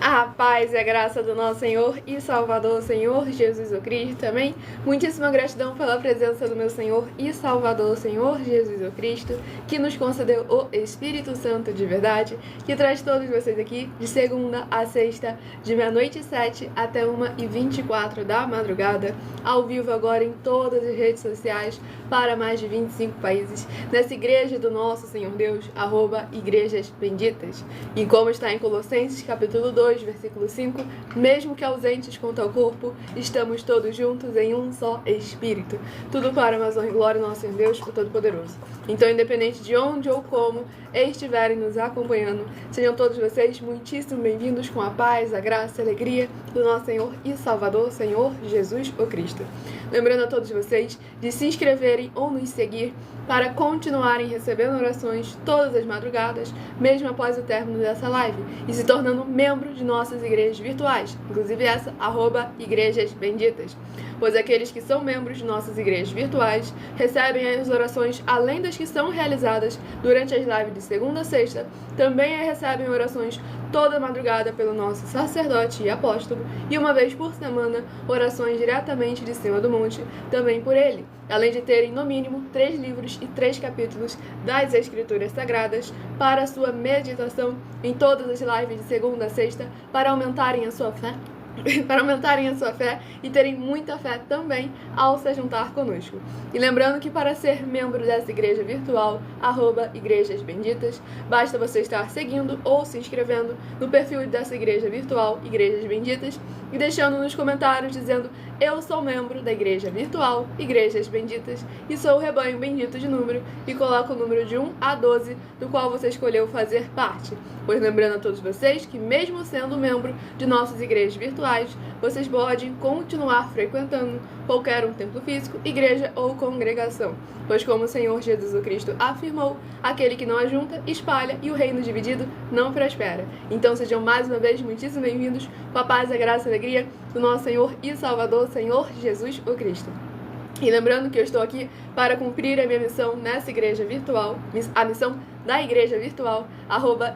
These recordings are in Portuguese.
A paz e a graça do nosso Senhor e Salvador, Senhor Jesus o Cristo, amém? Muitíssima gratidão pela presença do meu Senhor e Salvador, Senhor Jesus o Cristo, que nos concedeu o Espírito Santo de verdade, que traz todos vocês aqui de segunda a sexta, de meia-noite e 7 até 1h24 da madrugada, ao vivo agora em todas as redes sociais, para mais de 25 países, nessa igreja do nosso Senhor Deus, @igrejas benditas. E como está em Colossenses, capítulo 2, versículo 5, mesmo que ausentes quanto ao corpo, estamos todos juntos em um só Espírito. Tudo para a honra e glória do nosso Senhor Deus, o Todo-Poderoso. Então, independente de onde ou como estiverem nos acompanhando, sejam todos vocês muitíssimo bem-vindos com a paz, a graça e a alegria do nosso Senhor e Salvador, Senhor Jesus o Cristo. Lembrando a todos vocês de se inscreverem ou nos seguir para continuarem recebendo orações todas as madrugadas, mesmo após o término dessa live, e se tornando membro de nossas igrejas virtuais, inclusive essa, @igrejas benditas. Pois aqueles que são membros de nossas igrejas virtuais recebem as orações além das que são realizadas durante as lives de segunda a sexta, também recebem orações toda madrugada pelo nosso sacerdote e apóstolo, e uma vez por semana, orações diretamente de cima do monte, também por ele, além de terem, no mínimo, 3 livros e 3 capítulos das Escrituras Sagradas para a sua meditação em todas as lives de segunda a sexta, para aumentarem a sua fé e terem muita fé também ao se juntar conosco. E lembrando que para ser membro dessa igreja virtual, @igrejas benditas, basta você estar seguindo ou se inscrevendo no perfil dessa igreja virtual, Igrejas Benditas, e deixando nos comentários dizendo: eu sou membro da igreja virtual, Igrejas Benditas, e sou o rebanho bendito de número, e coloca o número de 1 a 12, do qual você escolheu fazer parte. Pois lembrando a todos vocês que, mesmo sendo membro de nossas igrejas virtuais, vocês podem continuar frequentando qualquer um templo físico, igreja ou congregação. Pois como o Senhor Jesus o Cristo afirmou, aquele que não ajunta, espalha, e o reino dividido não prospera. Então sejam mais uma vez muitíssimo bem-vindos com a paz, a graça e a alegria do nosso Senhor e Salvador, Senhor Jesus o Cristo. E lembrando que eu estou aqui para cumprir a minha missão nessa igreja virtual, a missão da igreja virtual,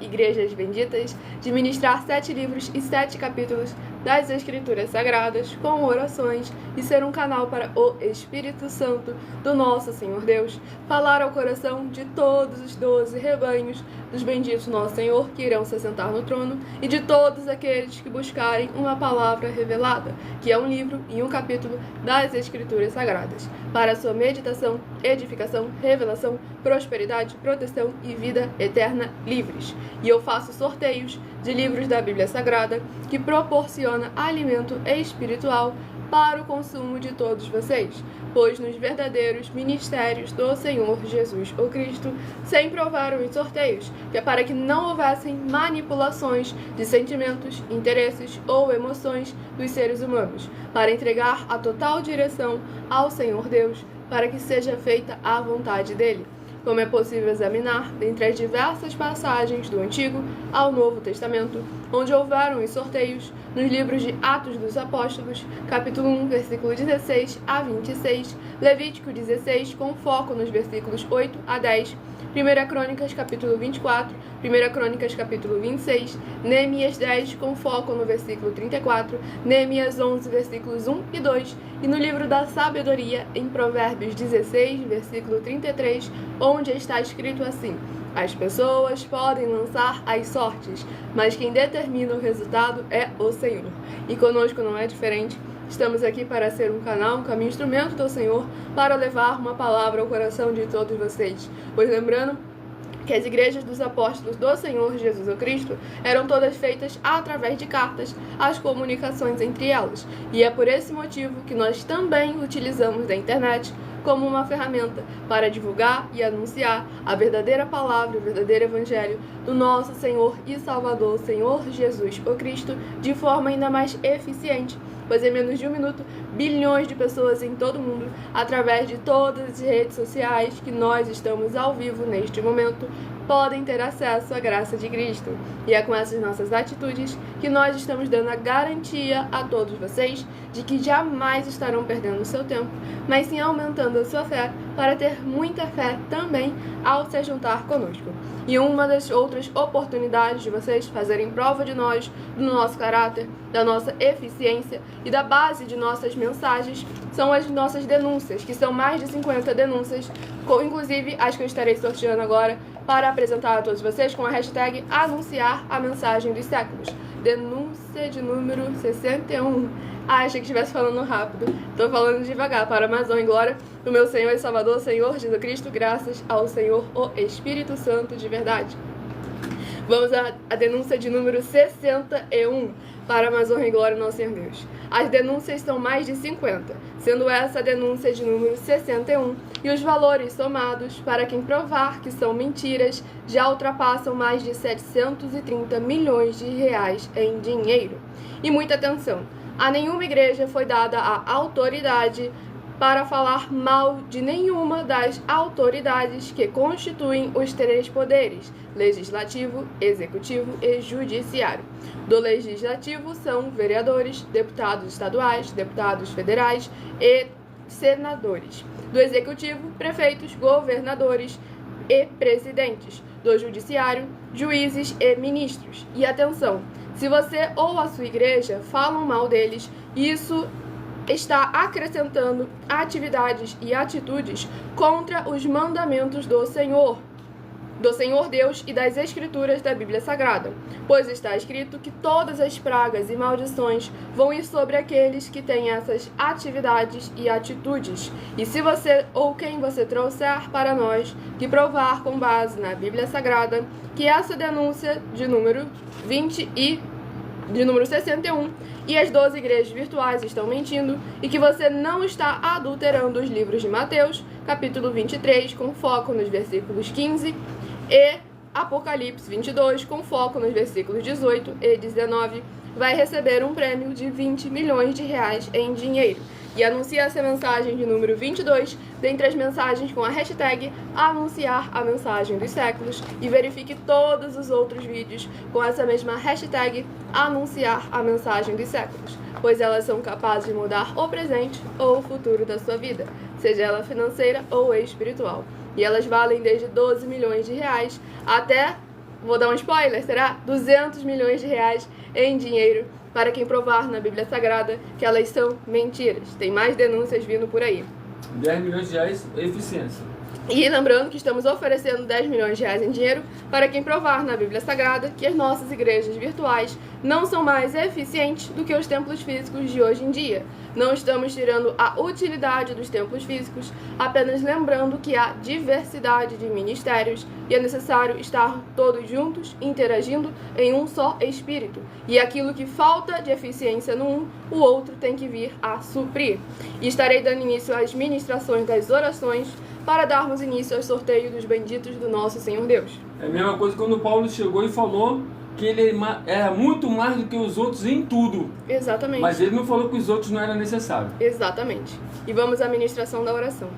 @igrejas benditas, de ministrar 7 livros e 7 capítulos das Escrituras Sagradas, com orações, e ser um canal para o Espírito Santo do nosso Senhor Deus, falar ao coração de todos os 12 rebanhos dos benditos nosso Senhor, que irão se assentar no trono, e de todos aqueles que buscarem uma palavra revelada, que é um livro e um capítulo das Escrituras Sagradas, para a sua meditação, edificação, revelação, prosperidade, proteção e vida eterna livres. E eu faço sorteios de livros da Bíblia Sagrada que proporciona alimento espiritual para o consumo de todos vocês, pois nos verdadeiros ministérios do Senhor Jesus o Cristo sempre houveram os sorteios, que é para que não houvessem manipulações de sentimentos, interesses ou emoções dos seres humanos, para entregar a total direção ao Senhor Deus, para que seja feita a vontade dele. Como é possível examinar dentre as diversas passagens do Antigo ao Novo Testamento, onde houveram os sorteios, nos livros de Atos dos Apóstolos, capítulo 1, versículo 16 a 26, Levítico 16, com foco nos versículos 8 a 10, 1 Crônicas, capítulo 24, 1 Crônicas, capítulo 26, Neemias 10, com foco no versículo 34, Neemias 11, versículos 1 e 2, e no livro da Sabedoria, em Provérbios 16, versículo 33, onde está escrito assim: as pessoas podem lançar as sortes, mas quem determina o resultado é o Senhor. E conosco não é diferente. Estamos aqui para ser um canal, um caminho, instrumento do Senhor, para levar uma palavra ao coração de todos vocês. Pois lembrando que as igrejas dos apóstolos do Senhor Jesus o Cristo eram todas feitas através de cartas, as comunicações entre elas. E é por esse motivo que nós também utilizamos a internet como uma ferramenta para divulgar e anunciar a verdadeira palavra, o verdadeiro evangelho do nosso Senhor e Salvador, Senhor Jesus o Cristo, de forma ainda mais eficiente, pois em menos de 1 minuto, bilhões de pessoas em todo o mundo, através de todas as redes sociais que nós estamos ao vivo neste momento, podem ter acesso à graça de Cristo. E é com essas nossas atitudes que nós estamos dando a garantia a todos vocês de que jamais estarão perdendo o seu tempo, mas sim aumentando a sua fé para ter muita fé também ao se juntar conosco. E uma das outras oportunidades de vocês fazerem prova de nós, do nosso caráter, da nossa eficiência e da base de nossas mensagens são as nossas denúncias, que são mais de 50 denúncias, inclusive as que eu estarei sorteando agora para apresentar a todos vocês com a hashtag anunciar a mensagem dos séculos. Denúncia de número 61. Achei que estivesse falando rápido. Estou falando devagar. Para a Amazônia e glória do meu Senhor e Salvador, Senhor Jesus Cristo, graças ao Senhor, o Espírito Santo de verdade. Vamos à denúncia de número 61. Para a Amazônia e glória do nosso Senhor Deus. As denúncias são mais de 50, sendo essa a denúncia de número 61. E os valores somados, para quem provar que são mentiras, já ultrapassam mais de 730 milhões de reais em dinheiro. E muita atenção, a nenhuma igreja foi dada a autoridade para falar mal de nenhuma das autoridades que constituem os três poderes, legislativo, executivo e judiciário. Do legislativo são vereadores, deputados estaduais, deputados federais e senadores. Do executivo, prefeitos, governadores e presidentes. Do judiciário, juízes e ministros. E atenção, se você ou a sua igreja falam mal deles, isso está acrescentando atividades e atitudes contra os mandamentos do Senhor Deus e das Escrituras da Bíblia Sagrada, pois está escrito que todas as pragas e maldições vão ir sobre aqueles que têm essas atividades e atitudes. E se você ou quem você trouxer para nós que provar com base na Bíblia Sagrada que essa denúncia de número 61 e as 12 igrejas virtuais estão mentindo e que você não está adulterando os livros de Mateus, capítulo 23, com foco nos versículos 15 e Apocalipse 22, com foco nos versículos 18 e 19, vai receber um prêmio de 20 milhões de reais em dinheiro. E anuncie essa mensagem de número 22 dentre as mensagens com a hashtag anunciar a mensagem dos séculos e verifique todos os outros vídeos com essa mesma hashtag anunciar a mensagem dos séculos, pois elas são capazes de mudar o presente ou o futuro da sua vida, seja ela financeira ou espiritual. E elas valem desde 12 milhões de reais até, vou dar um spoiler, será 200 milhões de reais em dinheiro para quem provar na Bíblia Sagrada que elas são mentiras. Tem mais denúncias vindo por aí. 10 milhões de reais eficiência. E lembrando que estamos oferecendo 10 milhões de reais em dinheiro para quem provar na Bíblia Sagrada que as nossas igrejas virtuais não são mais eficientes do que os templos físicos de hoje em dia. Não estamos tirando a utilidade dos templos físicos, apenas lembrando que há diversidade de ministérios e é necessário estar todos juntos, interagindo em um só espírito. E aquilo que falta de eficiência no um, o outro tem que vir a suprir. E estarei dando início às ministrações das orações para darmos início ao sorteio dos benditos do nosso Senhor Deus. É a mesma coisa quando Paulo chegou e falou que ele era muito mais do que os outros em tudo. Exatamente. Mas ele não falou que os outros não era necessário. Exatamente. E vamos à ministração da oração.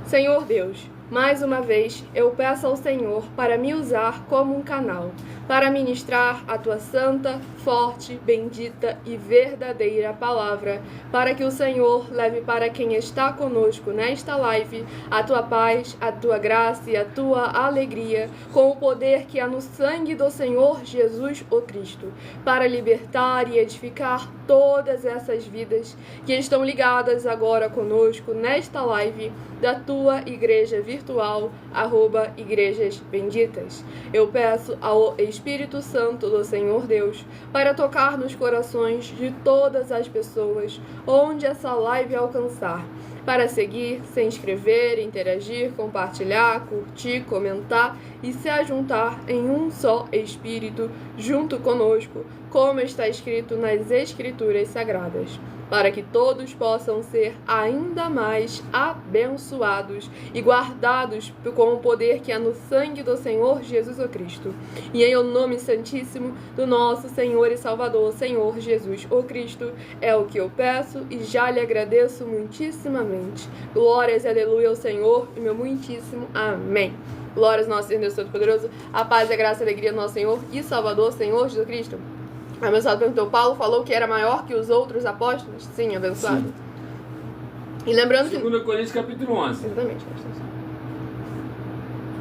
Senhor Deus, mais uma vez eu peço ao Senhor para me usar como um canal, para ministrar a tua santa, forte, bendita e verdadeira palavra, para que o Senhor leve para quem está conosco nesta live a tua paz, a tua graça e a tua alegria, com o poder que há no sangue do Senhor Jesus o Cristo, para libertar e edificar todas essas vidas que estão ligadas agora conosco nesta live da tua igreja virtual, @Igrejas Benditas. Eu peço ao Espírito Santo do Senhor Deus para tocar nos corações de todas as pessoas onde essa live alcançar, para seguir, se inscrever, interagir, compartilhar, curtir, comentar e se ajuntar em um só Espírito junto conosco, como está escrito nas Escrituras Sagradas, para que todos possam ser ainda mais abençoados e guardados com o poder que há no sangue do Senhor Jesus o Cristo. E em o nome santíssimo do nosso Senhor e Salvador, Senhor Jesus o Cristo, é o que eu peço e já lhe agradeço muitíssimamente. Glórias e aleluia ao Senhor e meu muitíssimo amém. Glórias ao nosso Deus Todo-Poderoso, a paz e a graça e a alegria do nosso Senhor e Salvador, Senhor Jesus Cristo. Abençoado perguntou, Paulo falou que era maior que os outros apóstolos? Sim, abençoado. Sim. E lembrando que... 2 Coríntios capítulo 11. Exatamente.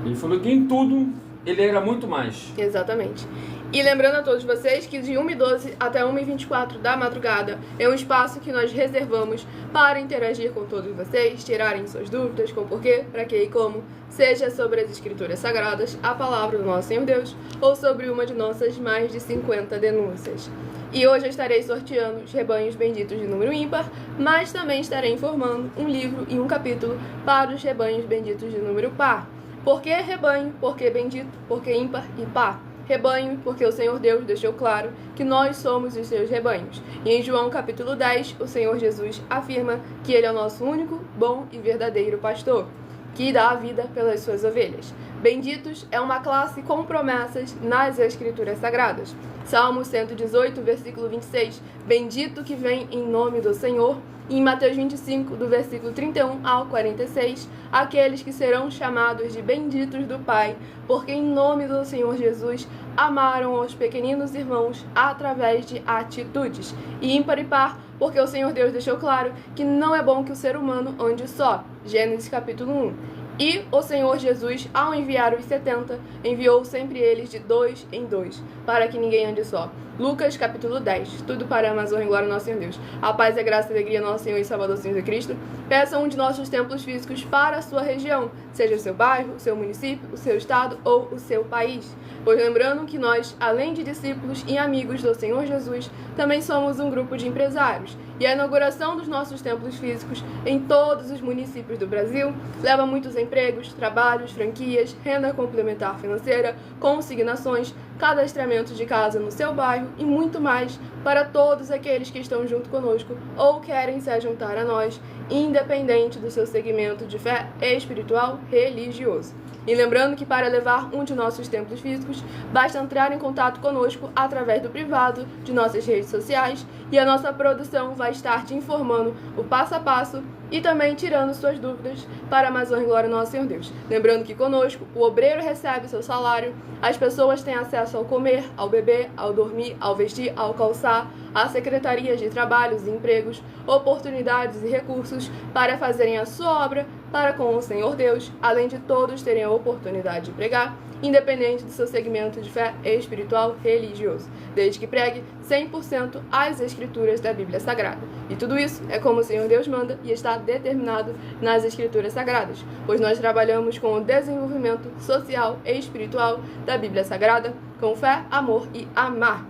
Ele falou que em tudo ele era muito mais. Exatamente. E lembrando a todos vocês que de 1h12 até 1h24 da madrugada é um espaço que nós reservamos para interagir com todos vocês, tirarem suas dúvidas com porquê, para que e como, seja sobre as Escrituras Sagradas, a palavra do nosso Senhor Deus, ou sobre uma de nossas mais de 50 denúncias. E hoje eu estarei sorteando os rebanhos benditos de número ímpar, mas também estarei informando um livro e um capítulo para os rebanhos benditos de número par. Por que rebanho? Por que bendito? Por que ímpar e par? Rebanho, porque o Senhor Deus deixou claro que nós somos os seus rebanhos. E em João capítulo 10, o Senhor Jesus afirma que Ele é o nosso único, bom e verdadeiro pastor, que dá a vida pelas suas ovelhas. Benditos é uma classe com promessas nas Escrituras Sagradas. Salmo 118, versículo 26, bendito que vem em nome do Senhor. E em Mateus 25, do versículo 31 ao 46, aqueles que serão chamados de benditos do Pai, porque em nome do Senhor Jesus amaram aos pequeninos irmãos através de atitudes. E ímpar e par, porque o Senhor Deus deixou claro que não é bom que o ser humano ande só. Gênesis capítulo 1. E o Senhor Jesus, ao enviar os 70, enviou sempre eles de 2 em 2, para que ninguém ande só. Lucas capítulo 10. Tudo para a honra e glória do nosso Senhor Deus. A paz, a graça e a alegria do nosso Senhor e Salvador Jesus Cristo. Peça um de nossos templos físicos para a sua região, seja o seu bairro, o seu município, o seu estado ou o seu país. Pois lembrando que nós, além de discípulos e amigos do Senhor Jesus, também somos um grupo de empresários. E a inauguração dos nossos templos físicos em todos os municípios do Brasil leva muitos empregos, trabalhos, franquias, renda complementar financeira, consignações, cadastramento de casa no seu bairro e muito mais para todos aqueles que estão junto conosco ou querem se juntar a nós, independente do seu segmento de fé espiritual religioso. E lembrando que para levar um de nossos templos físicos, basta entrar em contato conosco através do privado de nossas redes sociais e a nossa produção vai estar te informando o passo a passo e também tirando suas dúvidas para a mais honra e glória do nosso Senhor Deus. Lembrando que conosco o obreiro recebe seu salário, as pessoas têm acesso ao comer, ao beber, ao dormir, ao vestir, ao calçar, à secretaria de trabalhos e empregos, oportunidades e recursos para fazerem a sua obra para com o Senhor Deus, além de todos terem a oportunidade de pregar, independente do seu segmento de fé espiritual religioso, desde que pregue 100% as Escrituras da Bíblia Sagrada. E tudo isso é como o Senhor Deus manda e está determinado nas Escrituras Sagradas, pois nós trabalhamos com o desenvolvimento social e espiritual da Bíblia Sagrada, com fé, amor e amar.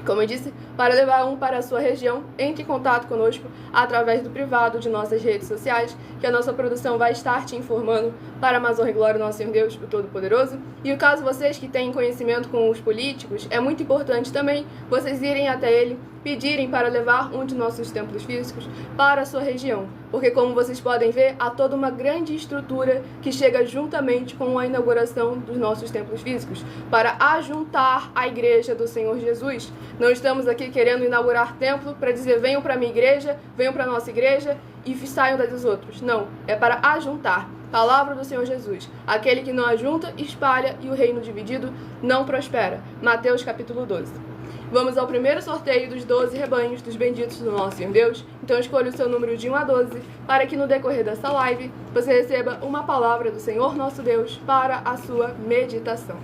Como eu disse, para levar um para a sua região, entre em contato conosco através do privado de nossas redes sociais, que a nossa produção vai estar te informando para a mais honra e glória do nosso Senhor Deus, o Todo-Poderoso. E o caso vocês que têm conhecimento com os políticos, é muito importante também vocês irem até ele, pedirem para levar um de nossos templos físicos para a sua região. Porque como vocês podem ver, há toda uma grande estrutura que chega juntamente com a inauguração dos nossos templos físicos, para ajuntar a igreja do Senhor Jesus. Não estamos aqui querendo inaugurar templo para dizer venham para a minha igreja, venham para a nossa igreja e saiam dos outros. Não, é para ajuntar. Palavra do Senhor Jesus. Aquele que não ajunta, espalha e o reino dividido não prospera. Mateus capítulo 12. Vamos ao primeiro sorteio dos 12 rebanhos dos benditos do nosso Senhor Deus. Então escolha o seu número de 1 a 12 para que no decorrer dessa live você receba uma palavra do Senhor nosso Deus para a sua meditação.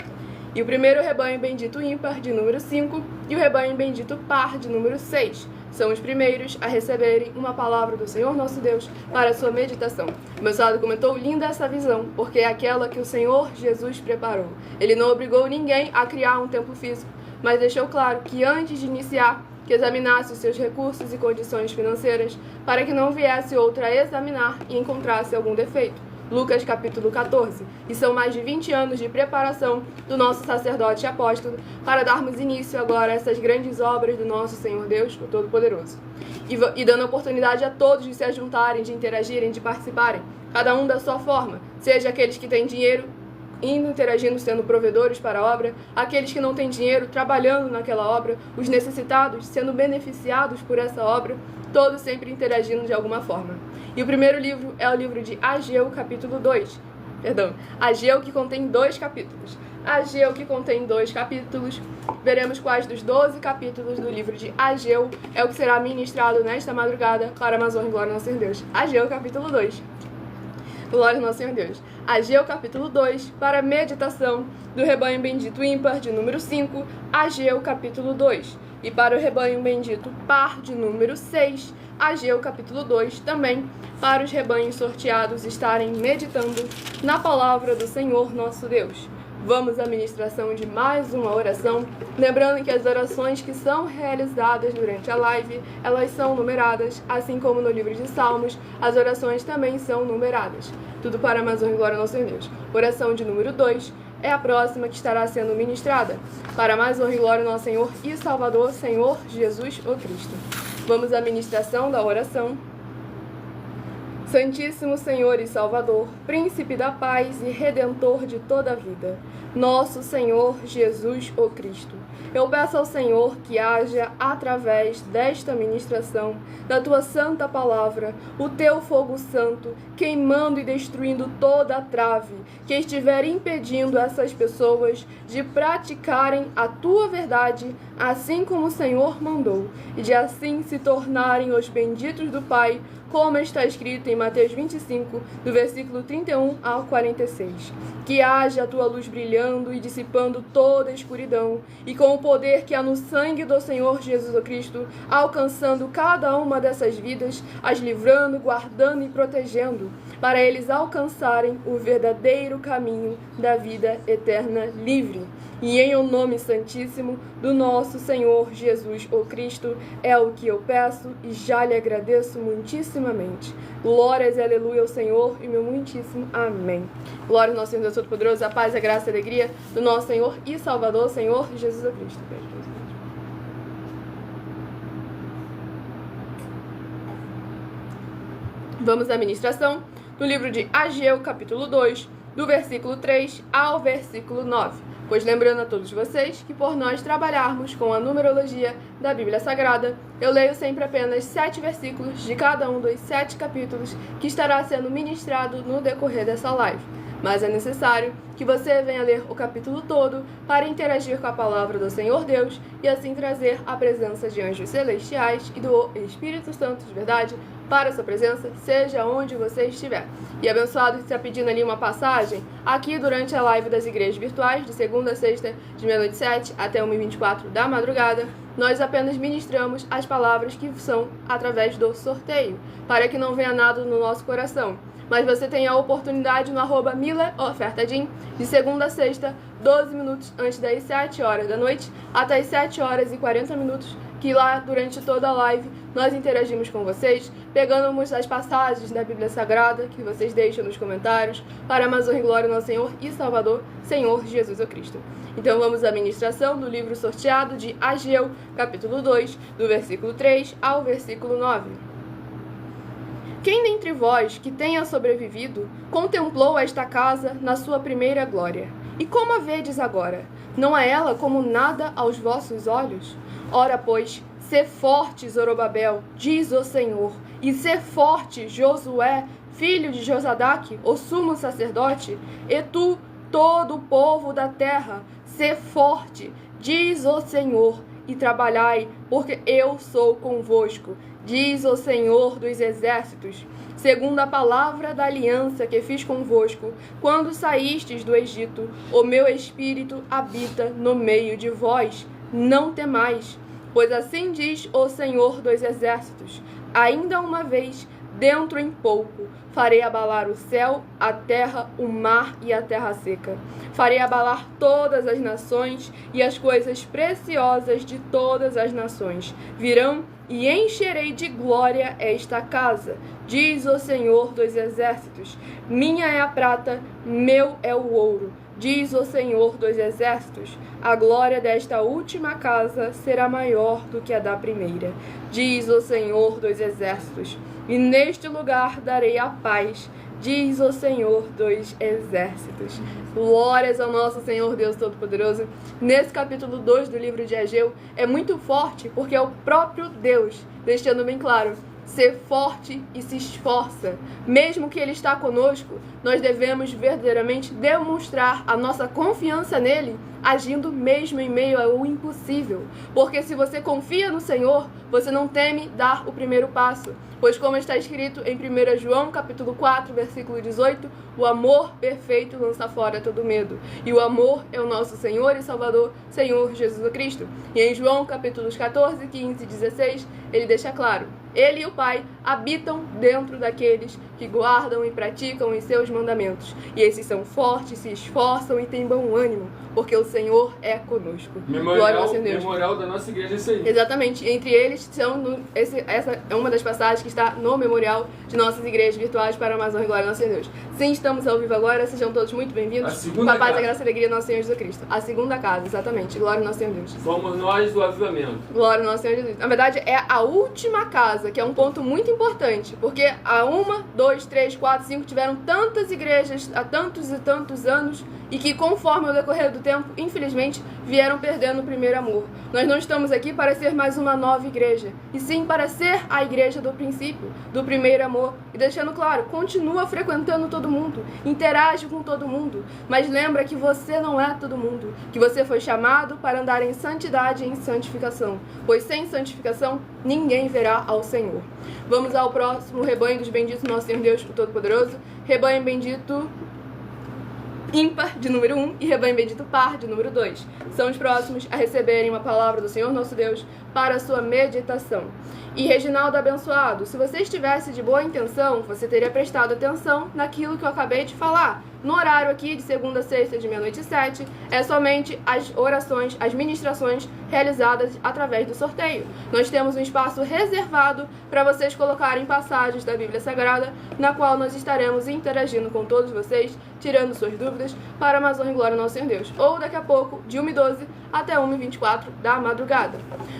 E o primeiro rebanho bendito ímpar de número 5 e o rebanho bendito par de número 6. São os primeiros a receberem uma palavra do Senhor nosso Deus para a sua meditação. O meu sábado comentou, linda essa visão, porque é aquela que o Senhor Jesus preparou. Ele não obrigou ninguém a criar um templo físico, mas deixou claro que antes de iniciar, que examinasse os seus recursos e condições financeiras, para que não viesse outro a examinar e encontrasse algum defeito. Lucas capítulo 14. E são mais de 20 anos de preparação do nosso sacerdote e apóstolo para darmos início agora a essas grandes obras do nosso Senhor Deus, o Todo-Poderoso. E dando oportunidade a todos de se ajuntarem, de interagirem, de participarem, cada um da sua forma, seja aqueles que têm dinheiro, indo, interagindo, sendo provedores para a obra, aqueles que não têm dinheiro, trabalhando naquela obra, os necessitados, sendo beneficiados por essa obra, todos sempre interagindo de alguma forma. E o primeiro livro é o livro de Ageu, capítulo 2. Ageu, que contém 2 capítulos. Ageu, que contém 2 capítulos. Veremos quais dos 12 capítulos do livro de Ageu é o que será ministrado nesta madrugada para a Amazônia, glória ao nosso Senhor Deus. Ageu, capítulo 2. Glória ao nosso Senhor Deus. Ageu, capítulo 2, para meditação do rebanho bendito ímpar, de número 5, Ageu, capítulo 2. E para o rebanho bendito par, de número 6, Ageu, capítulo 2, também para os rebanhos sorteados estarem meditando na palavra do Senhor nosso Deus. Vamos à ministração de mais uma oração, lembrando que as orações que são realizadas durante a live, elas são numeradas, assim como no livro de Salmos, as orações também são numeradas. Tudo para a Amazônia, glória ao nosso Senhor Deus. Oração de número 2 é a próxima que estará sendo ministrada, para a Amazônia, glória ao nosso Senhor e Salvador, Senhor Jesus o Cristo. Vamos à ministração da oração. Santíssimo Senhor e Salvador, Príncipe da paz e Redentor de toda a vida, nosso Senhor Jesus o Cristo, eu peço ao Senhor que haja, através desta ministração, da Tua santa palavra, o Teu fogo santo, queimando e destruindo toda a trave que estiver impedindo essas pessoas de praticarem a Tua verdade, assim como o Senhor mandou, e de assim se tornarem os benditos do Pai, como está escrito em Mateus 25, do versículo 31 ao 46. Que haja a tua luz brilhando e dissipando toda a escuridão, e com o poder que há no sangue do Senhor Jesus Cristo, alcançando cada uma dessas vidas, as livrando, guardando e protegendo, para eles alcançarem o verdadeiro caminho da vida eterna livre. E em o nome santíssimo do nosso Senhor Jesus o Cristo, é o que eu peço e já lhe agradeço muitíssimamente. Glórias e aleluia ao Senhor e meu muitíssimo amém. Glória ao nosso Senhor Deus Todo-Poderoso, a paz, a graça e a alegria do nosso Senhor e Salvador, Senhor Jesus o Cristo. Vamos à ministração do livro de Ageu, capítulo 2, do versículo 3 ao versículo 9. Pois lembrando a todos vocês que por nós trabalharmos com a numerologia da Bíblia Sagrada, eu leio sempre apenas 7 versículos de cada um dos 7 capítulos que estará sendo ministrado no decorrer dessa live. Mas é necessário que você venha ler o capítulo todo para interagir com a palavra do Senhor Deus e assim trazer a presença de anjos celestiais e do Espírito Santo de verdade para a sua presença, seja onde você estiver. E abençoado que está pedindo ali uma passagem, aqui durante a live das igrejas virtuais, de segunda a sexta, de meia-noite 7 até 1h24 da madrugada, nós apenas ministramos as palavras que são através do sorteio, para que não venha nada no nosso coração. Mas você tem a oportunidade no @mileofertadim, de segunda a sexta, 12 minutos antes das 7 horas da noite, até as 7 horas e 40 minutos, que lá, durante toda a live, nós interagimos com vocês, pegamos as passagens da Bíblia Sagrada, que vocês deixam nos comentários, para a Amazônia, glória ao nosso Senhor e Salvador, Senhor Jesus o Cristo. Então vamos à ministração do livro sorteado de Ageu, capítulo 2, do versículo 3 ao versículo 9. Quem dentre vós que tenha sobrevivido contemplou esta casa na sua primeira glória? E como a vedes agora? Não é ela como nada aos vossos olhos? Ora, pois, sê forte, Zorobabel, diz o Senhor, e sê forte, Josué, filho de Josadaque, o sumo sacerdote, e tu, todo o povo da terra, sê forte, diz o Senhor, e trabalhai, porque eu sou convosco, diz o Senhor dos exércitos, segundo a palavra da aliança que fiz convosco, quando saístes do Egito, o meu espírito habita no meio de vós, não temais, pois assim diz o Senhor dos exércitos, ainda uma vez, dentro em pouco, farei abalar o céu, a terra, o mar e a terra seca. Farei abalar todas as nações e as coisas preciosas de todas as nações. Virão e encherei de glória esta casa, diz o Senhor dos exércitos. Minha é a prata, meu é o ouro, diz o Senhor dos exércitos. A glória desta última casa será maior do que a da primeira, diz o Senhor dos exércitos. E neste lugar darei a paz, diz o Senhor dos exércitos. Glórias ao nosso Senhor Deus Todo-Poderoso. Nesse capítulo 2 do livro de Ageu é muito forte, porque é o próprio Deus, deixando bem claro, ser forte e se esforça. Mesmo que Ele está conosco, nós devemos verdadeiramente demonstrar a nossa confiança nele, agindo mesmo em meio ao impossível. Porque se você confia no Senhor, você não teme dar o primeiro passo. Pois como está escrito em 1 João capítulo 4, versículo 18, o amor perfeito lança fora todo medo. E o amor é o nosso Senhor e Salvador, Senhor Jesus Cristo. E em João capítulos 14, 15 e 16, ele deixa claro: Ele e o Pai habitam dentro daqueles que guardam e praticam os seus mandamentos. E esses são fortes, se esforçam e têm bom ânimo, porque o Senhor é conosco. Glória ao Senhor Deus. Memorial da nossa igreja, isso aí. Exatamente. Entre eles, essa é uma das passagens que está no memorial de nossas igrejas virtuais para a Amazônia. Glória ao Senhor Deus. Sim, estamos ao vivo agora. Sejam todos muito bem-vindos. Com a paz, a graça e a alegria do nosso Senhor Jesus Cristo. A segunda casa, exatamente. Glória ao nosso Senhor Deus. Somos nós do avivamento. Glória ao nosso Senhor Jesus. Na verdade, é a última casa, que é um ponto muito importante, porque a 1, 2, 3, 4, 5 tiveram tantas igrejas há tantos e tantos anos e que, conforme o decorrer do tempo, infelizmente, vieram perdendo o primeiro amor. Nós não estamos aqui para ser mais uma nova igreja, e sim para ser a igreja do princípio, do primeiro amor. E deixando claro, continua frequentando todo mundo, interage com todo mundo, mas lembra que você não é todo mundo, que você foi chamado para andar em santidade e em santificação, pois sem santificação ninguém verá ao Senhor. Vamos ao próximo rebanho dos benditos, nosso Senhor Deus Todo-Poderoso, rebanho bendito ímpar de número 1 e rebanho bendito par de número 2. São os próximos a receberem uma palavra do Senhor nosso Deus para a sua meditação. E Reginaldo abençoado, se você estivesse de boa intenção, você teria prestado atenção naquilo que eu acabei de falar. No horário aqui de segunda a sexta, de meia-noite e 7, é somente as orações, as ministrações realizadas através do sorteio. Nós temos um espaço reservado para vocês colocarem passagens da Bíblia Sagrada, na qual nós estaremos interagindo com todos vocês, tirando suas dúvidas, para a Amazônia e Glória ao nosso Senhor Deus. Ou daqui a pouco, de 1h12 até 1h24 da madrugada.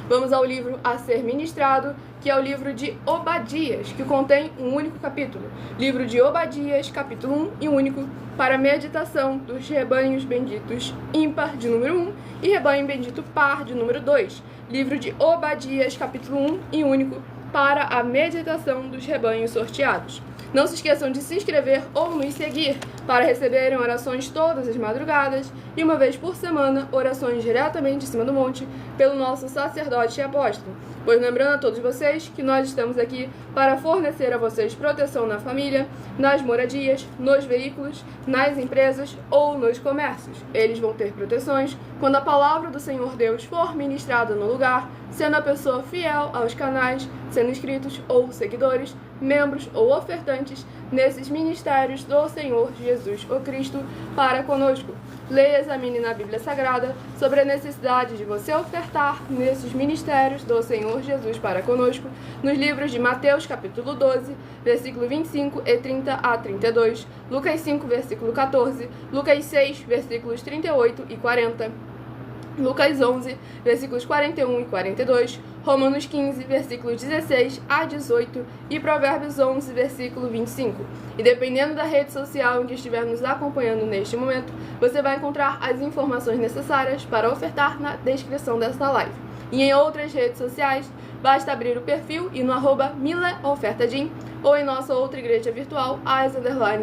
Vamos ao livro a ser ministrado, que é o livro de Obadias, que contém um único capítulo. Livro de Obadias, capítulo 1 e único, para a meditação dos rebanhos benditos ímpar de número 1 e rebanho bendito par de número 2. Livro de Obadias, capítulo 1 e único, para a meditação dos rebanhos sorteados. Não se esqueçam de se inscrever ou nos seguir para receberem orações todas as madrugadas e uma vez por semana orações diretamente de cima do monte pelo nosso sacerdote e apóstolo. Pois lembrando a todos vocês que nós estamos aqui para fornecer a vocês proteção na família, nas moradias, nos veículos, nas empresas ou nos comércios. Eles vão ter proteções quando a palavra do Senhor Deus for ministrada no lugar, sendo a pessoa fiel aos canais, sendo inscritos ou seguidores, membros ou ofertantes nesses ministérios do Senhor Jesus o Cristo para conosco. Leia e examine na Bíblia Sagrada sobre a necessidade de você ofertar nesses ministérios do Senhor Jesus para conosco, nos livros de Mateus capítulo 12, versículo 25 e 30 a 32, Lucas 5, versículo 14, Lucas 6, versículos 38 e 40, Lucas 11, versículos 41 e 42, Romanos 15, versículos 16 a 18 e Provérbios 11, versículo 25. E dependendo da rede social em que estiver nos acompanhando neste momento, você vai encontrar as informações necessárias para ofertar na descrição desta live. E em outras redes sociais, basta abrir o perfil e no @milaofertadim ou em nossa outra igreja virtual,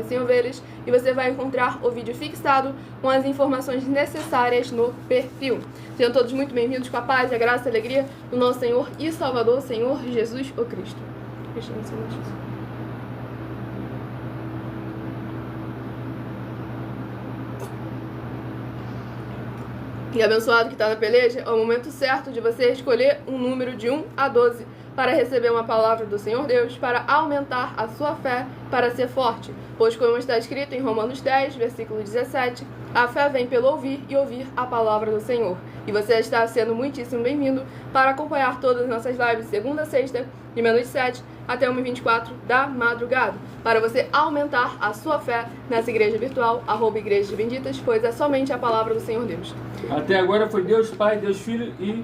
@sem-ovelhas, e você vai encontrar o vídeo fixado com as informações necessárias no perfil. Sejam todos muito bem-vindos com a paz, a graça e a alegria do nosso Senhor e Salvador, Senhor Jesus o Cristo. E abençoado que está na peleja, é o momento certo de você escolher um número de 1 a 12 para receber uma palavra do Senhor Deus, para aumentar a sua fé, para ser forte. Pois como está escrito em Romanos 10, versículo 17, a fé vem pelo ouvir e ouvir a palavra do Senhor. E você está sendo muitíssimo bem-vindo para acompanhar todas as nossas lives segunda a sexta, de meia-noite 7 até 1h24 da madrugada, para você aumentar a sua fé nessa igreja virtual, @igrejas benditas, pois é somente a palavra do Senhor Deus. Até agora foi Deus Pai, Deus Filho e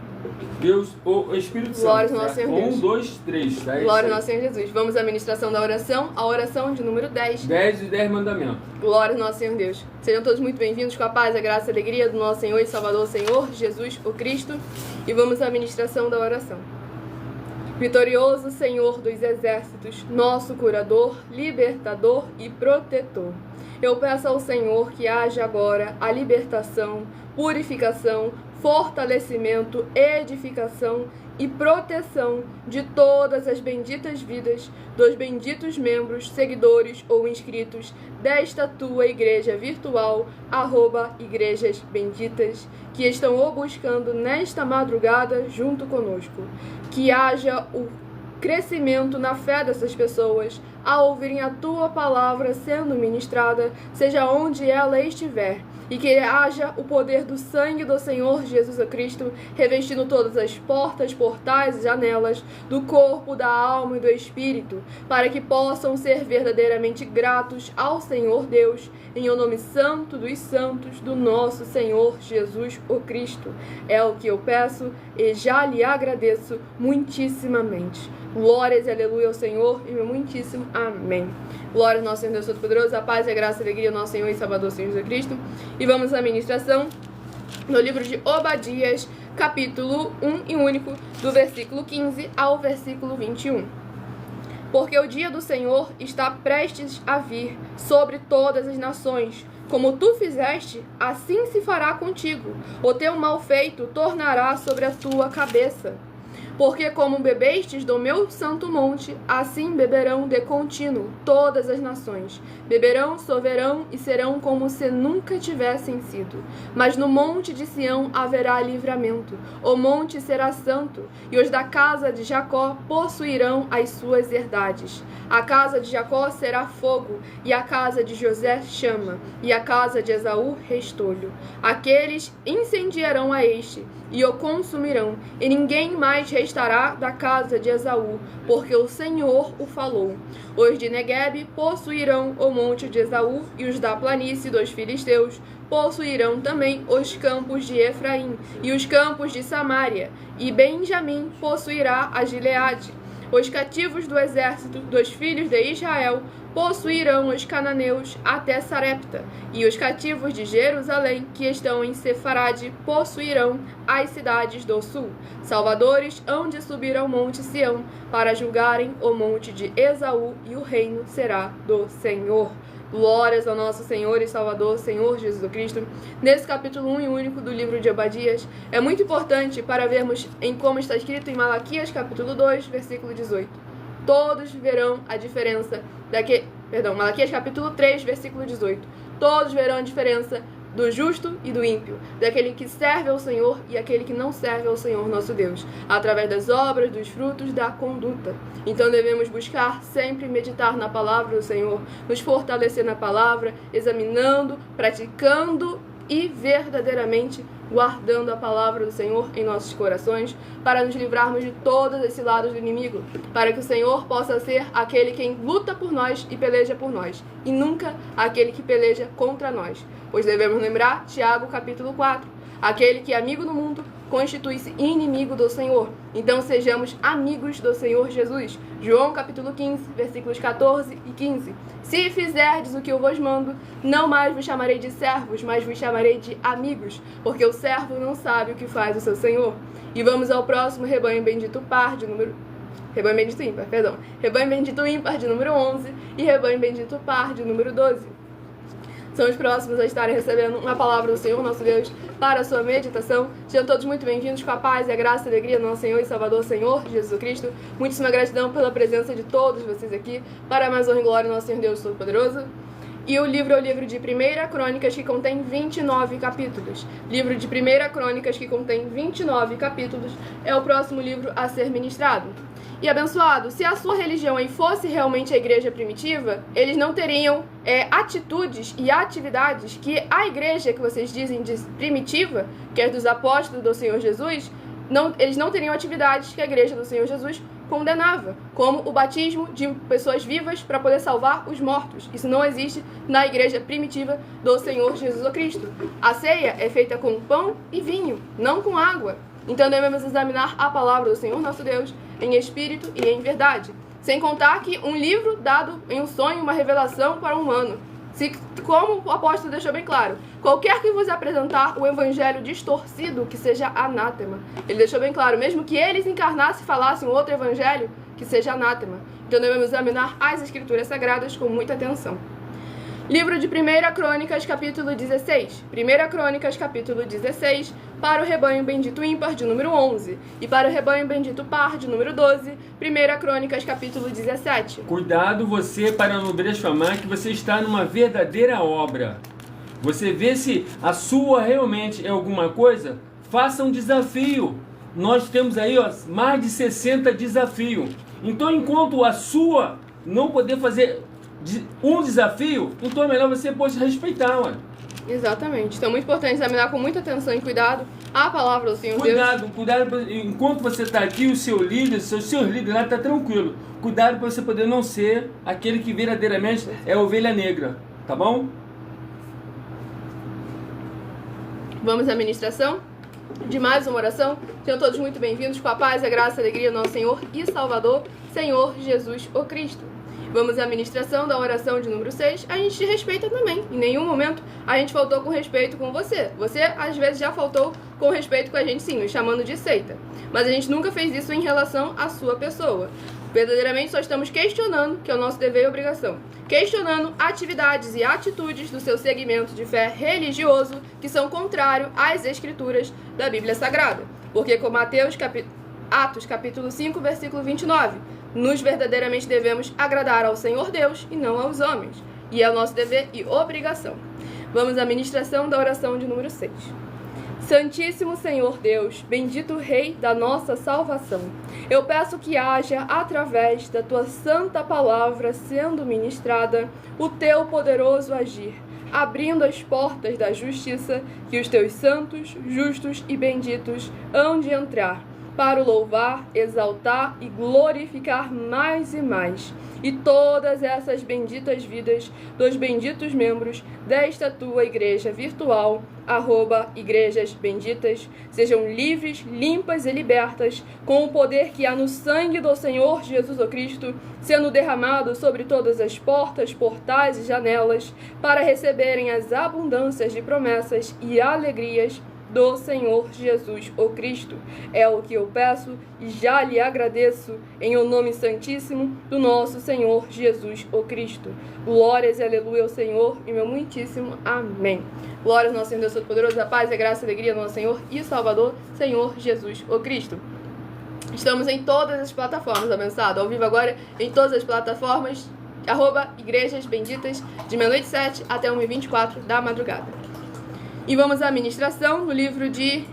Deus o Espírito Santo. Glória ao nosso Senhor Deus. 1, 2, 3, tá? Glória ao nosso Senhor Jesus. Vamos à ministração da oração, a oração de número 10. 10 e 10 mandamentos. Glória ao nosso Senhor Deus. Sejam todos muito bem-vindos com a paz, a graça e a alegria do nosso Senhor e Salvador, Senhor Jesus o Cristo. E vamos à ministração da oração. Vitorioso Senhor dos exércitos, nosso curador, libertador e protetor. Eu peço ao Senhor que haja agora a libertação, purificação, fortalecimento, edificação e proteção de todas as benditas vidas dos benditos membros, seguidores ou inscritos desta tua igreja virtual, @Igrejas Benditas, que estão o buscando nesta madrugada junto conosco. Que haja o crescimento na fé dessas pessoas ao ouvirem a tua palavra sendo ministrada, seja onde ela estiver, e que haja o poder do sangue do Senhor Jesus Cristo revestindo todas as portas, portais e janelas do corpo, da alma e do espírito, para que possam ser verdadeiramente gratos ao Senhor Deus, em o nome santo dos santos do nosso Senhor Jesus o Cristo. É o que eu peço e já lhe agradeço muitíssimamente. Glórias e aleluia ao Senhor e meu muitíssimo amém. Glória ao nosso Senhor Deus Todo-Poderoso, a paz e a graça e a alegria ao nosso Senhor e Salvador Senhor Jesus Cristo. E vamos à ministração no livro de Obadias, capítulo 1 e único, do versículo 15 ao versículo 21. Porque o dia do Senhor está prestes a vir sobre todas as nações. Como tu fizeste, assim se fará contigo. O teu mal feito tornará sobre a tua cabeça. Porque como bebestes do meu santo monte, assim beberão de contínuo todas as nações. Beberão, sorverão e serão como se nunca tivessem sido. Mas no monte de Sião haverá livramento. O monte será santo, e os da casa de Jacó possuirão as suas herdades. A casa de Jacó será fogo, e a casa de José chama, e a casa de Esaú restolho. Aqueles incendiarão a este, e o consumirão, e ninguém mais restará da casa de Esaú, porque o Senhor o falou. Os de Neguebe possuirão o monte de Esaú, e os da planície dos filisteus possuirão também os campos de Efraim, e os campos de Samaria, e Benjamim possuirá a Gileade. Os cativos do exército dos filhos de Israel possuirão os cananeus até Sarepta, e os cativos de Jerusalém, que estão em Sefarade, possuirão as cidades do sul. Salvadores hão de subir ao monte Sião, para julgarem o monte de Esaú, e o reino será do Senhor. Glórias ao nosso Senhor e Salvador, Senhor Jesus Cristo. Nesse capítulo 1 e único do livro de Obadias, é muito importante para vermos em como está escrito em Malaquias, capítulo 2, versículo 18. Todos verão a diferença Malaquias, capítulo 3, versículo 18. Todos verão a diferença do justo e do ímpio, daquele que serve ao Senhor e aquele que não serve ao Senhor nosso Deus, através das obras, dos frutos, da conduta. Então devemos buscar sempre meditar na palavra do Senhor, nos fortalecer na palavra, examinando, praticando e verdadeiramente guardando a palavra do Senhor em nossos corações, para nos livrarmos de todos esses lados do inimigo, para que o Senhor possa ser aquele quem luta por nós e peleja por nós, e nunca aquele que peleja contra nós. Pois devemos lembrar Tiago capítulo 4, aquele que é amigo do mundo constitui-se inimigo do Senhor. Então sejamos amigos do Senhor Jesus. João capítulo 15, versículos 14 e 15. Se fizerdes o que eu vos mando, não mais vos chamarei de servos, mas vos chamarei de amigos, porque o servo não sabe o que faz o seu Senhor. E vamos ao próximo rebanho bendito par de número... Rebanho bendito ímpar, perdão. Rebanho bendito ímpar de número 11 e rebanho bendito par de número 12. São os próximos a estarem recebendo uma palavra do Senhor, nosso Deus, para a sua meditação. Sejam todos muito bem-vindos, com a paz e a graça e a alegria do nosso Senhor e Salvador, Senhor Jesus Cristo. Muitíssima gratidão pela presença de todos vocês aqui, para mais honra e glória do nosso Senhor Deus Todo-Poderoso. E o livro é o livro de 1 Crônicas, que contém 29 capítulos. Livro de 1 Crônicas, que contém 29 capítulos, é o próximo livro a ser ministrado. E abençoado, se a sua religião aí fosse realmente a igreja primitiva, eles não teriam atitudes e atividades que a igreja que vocês dizem de primitiva, que é dos apóstolos do Senhor Jesus, eles não teriam atividades que a igreja do Senhor Jesus condenava, como o batismo de pessoas vivas para poder salvar os mortos. Isso não existe na igreja primitiva do Senhor Jesus Cristo. A ceia é feita com pão e vinho, não com água. Então devemos examinar a palavra do Senhor nosso Deus em espírito e em verdade. Sem contar que um livro dado em um sonho, uma revelação para um humano. Como o apóstolo deixou bem claro, qualquer que vos apresentar o evangelho distorcido, que seja anátema. Ele deixou bem claro, mesmo que eles encarnassem e falassem outro evangelho, que seja anátema. Então devemos examinar as escrituras sagradas com muita atenção. Livro de 1 Crônicas, capítulo 16. 1 Crônicas, capítulo 16, para o rebanho bendito ímpar, de número 11. E para o rebanho bendito par, de número 12. 1 Crônicas, capítulo 17. Cuidado você para não blasfemar que você está numa verdadeira obra. Você vê se a sua realmente é alguma coisa, faça um desafio. Nós temos aí mais de 60 desafios. Então, enquanto a sua não poder fazer um desafio, então é melhor você poder respeitar, ué. Exatamente. Então é muito importante examinar com muita atenção e cuidado a palavra do Senhor Deus. Cuidado, enquanto você está aqui, o seu líder, seus líderes lá está tranquilo. Cuidado para você poder não ser aquele que verdadeiramente é ovelha negra, tá bom? Vamos à ministração de mais uma oração. Sejam todos muito bem-vindos com a paz, a graça e a alegria do nosso Senhor e Salvador, Senhor Jesus o Cristo. Vamos à ministração da oração de número 6. A gente te respeita também. Em nenhum momento a gente faltou com respeito com você. Você, às vezes, já faltou com respeito com a gente, sim, nos chamando de seita. Mas a gente nunca fez isso em relação à sua pessoa. Verdadeiramente só estamos questionando, que é o nosso dever e obrigação, questionando atividades e atitudes do seu segmento de fé religioso que são contrários às escrituras da Bíblia Sagrada. Porque com Atos capítulo 5, versículo 29, nos verdadeiramente devemos agradar ao Senhor Deus e não aos homens. E é o nosso dever e obrigação. Vamos à ministração da oração de número 6. Santíssimo Senhor Deus, bendito Rei da nossa salvação, eu peço que haja, através da tua santa palavra sendo ministrada, o teu poderoso agir, abrindo as portas da justiça que os teus santos, justos e benditos hão de entrar, para o louvar, exaltar e glorificar mais e mais. E todas essas benditas vidas dos benditos membros desta tua igreja virtual, @igrejas benditas, sejam livres, limpas e libertas, com o poder que há no sangue do Senhor Jesus o Cristo, sendo derramado sobre todas as portas, portais e janelas, para receberem as abundâncias de promessas e alegrias do Senhor Jesus o Cristo. É o que eu peço e já lhe agradeço em o nome santíssimo do nosso Senhor Jesus o Cristo. Glórias e aleluia ao Senhor e meu muitíssimo amém. Glórias ao nosso Senhor Deus Todo-Poderoso, a paz, a graça e a alegria do nosso Senhor e Salvador, Senhor Jesus o Cristo. Estamos em todas as plataformas, abençoado, ao vivo agora em todas as plataformas, @igrejas benditas, de meia-noite 7 até 1h24 da madrugada. E vamos à ministração no livro de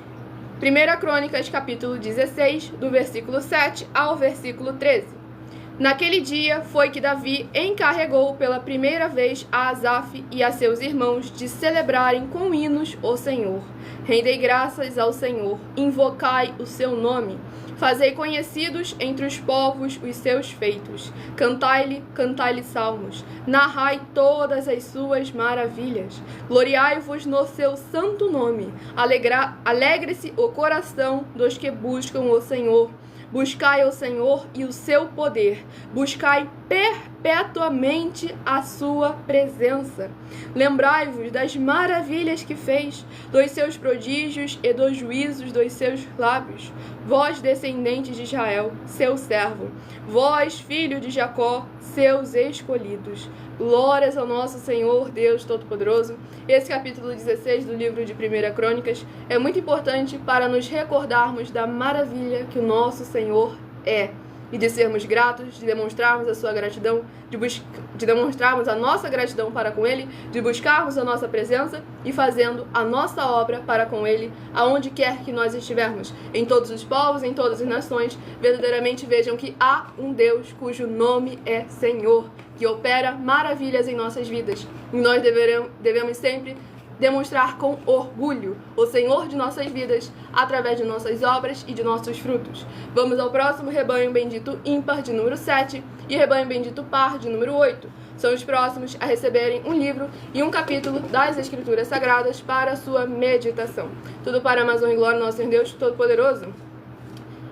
1 Crônicas, capítulo 16, do versículo 7 ao versículo 13. Naquele dia foi que Davi encarregou pela primeira vez a Asaf e a seus irmãos de celebrarem com hinos o Senhor. Rendei graças ao Senhor, invocai o seu nome. Fazei conhecidos entre os povos os seus feitos. Cantai-lhe salmos. Narrai todas as suas maravilhas. Gloriai-vos no seu santo nome. Alegre-se o coração dos que buscam o Senhor. Buscai o Senhor e o seu poder. Buscai perpetuamente a sua presença. Lembrai-vos das maravilhas que fez, dos seus prodígios e dos juízos dos seus lábios. Vós, descendentes de Israel, seu servo. Vós, filho de Jacó, seus escolhidos. Glórias ao nosso Senhor, Deus Todo-Poderoso. Esse capítulo 16 do livro de 1 Crônicas é muito importante para nos recordarmos da maravilha que o nosso Senhor é. E de sermos gratos, de demonstrarmos a sua gratidão, de demonstrarmos a nossa gratidão para com Ele, de buscarmos a nossa presença e fazendo a nossa obra para com Ele, aonde quer que nós estivermos. Em todos os povos, em todas as nações, verdadeiramente vejam que há um Deus cujo nome é Senhor, que opera maravilhas em nossas vidas. E nós devemos sempre demonstrar com orgulho o Senhor de nossas vidas através de nossas obras e de nossos frutos. Vamos ao próximo rebanho bendito ímpar de número 7 e rebanho bendito par de número 8. São os próximos a receberem um livro e um capítulo das Escrituras Sagradas para a sua meditação. Tudo para a Amazônia e glória do nosso Senhor Deus Todo-Poderoso.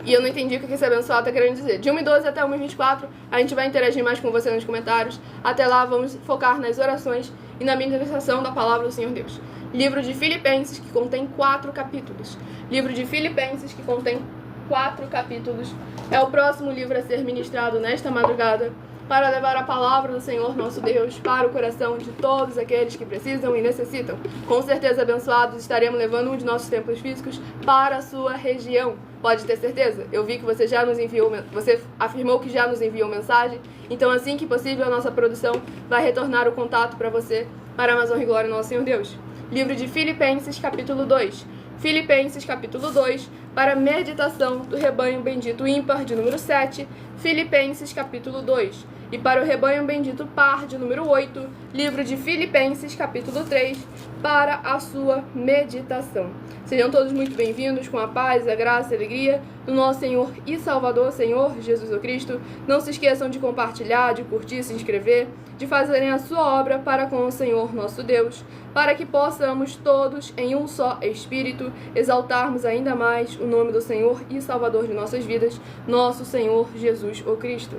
E eu não entendi o que esse abençoado está querendo dizer. De 1h12 até 1h24, a gente vai interagir mais com você nos comentários. Até lá, vamos focar nas orações e na ministração da palavra do Senhor Deus. Livro de Filipenses, que contém 4 capítulos. Livro de Filipenses, que contém 4 capítulos. É o próximo livro a ser ministrado nesta madrugada, para levar a palavra do Senhor nosso Deus para o coração de todos aqueles que precisam e necessitam. Com certeza, abençoados, estaremos levando um de nossos templos físicos para a sua região. Pode ter certeza. Eu vi que você já nos enviou, você afirmou que já nos enviou mensagem. Então, assim que possível, a nossa produção vai retornar o contato para você, para a honra e glória do nosso Senhor Deus. Livro de Filipenses, capítulo 2. Filipenses, capítulo 2, para a meditação do rebanho bendito ímpar, de número 7. Filipenses, capítulo 2. E para o rebanho bendito par, de número 8, livro de Filipenses, capítulo 3, para a sua meditação. Sejam todos muito bem-vindos com a paz, a graça e a alegria do nosso Senhor e Salvador, Senhor Jesus Cristo. Não se esqueçam de compartilhar, de curtir, se inscrever, de fazerem a sua obra para com o Senhor nosso Deus, para que possamos todos, em um só Espírito, exaltarmos ainda mais o nome do Senhor e Salvador de nossas vidas, nosso Senhor Jesus o Cristo.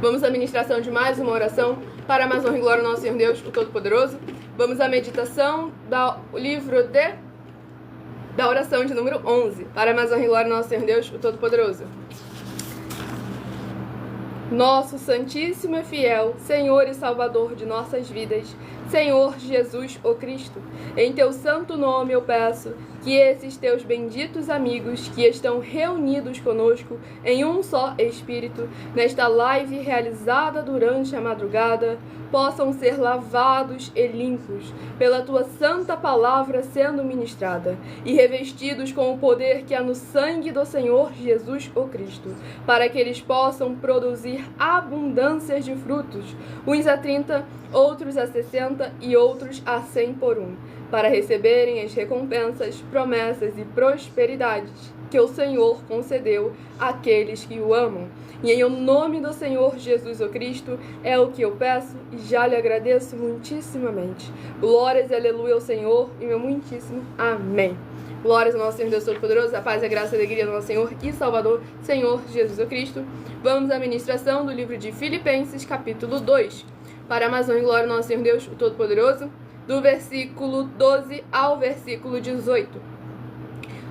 Vamos à ministração de mais uma oração para mais honra e glória ao nosso Senhor Deus, o Todo-Poderoso. Vamos à meditação do livro da oração de número 11, para mais honra e glória ao nosso Senhor Deus, o Todo-Poderoso. Nosso Santíssimo e Fiel Senhor e Salvador de nossas vidas, Senhor Jesus o Cristo, em Teu santo nome eu peço que esses Teus benditos amigos que estão reunidos conosco em um só Espírito, nesta live realizada durante a madrugada, possam ser lavados e limpos pela Tua santa palavra sendo ministrada e revestidos com o poder que há no sangue do Senhor Jesus o Cristo, para que eles possam produzir abundâncias de frutos, uns a 30, outros a 60 e outros a 100 por um, para receberem as recompensas, promessas e prosperidades que o Senhor concedeu àqueles que o amam. E em nome do Senhor Jesus o Cristo é o que eu peço e já lhe agradeço muitíssimamente. Glórias e aleluia ao Senhor e meu muitíssimo amém. Glórias ao nosso Senhor Deus Todo-Poderoso, a paz, a graça e a alegria do nosso Senhor e Salvador, Senhor Jesus o Cristo. Vamos à ministração do livro de Filipenses, capítulo 2, para a mais honra e glória do nosso Senhor Deus, o Todo-Poderoso, do versículo 12 ao versículo 18.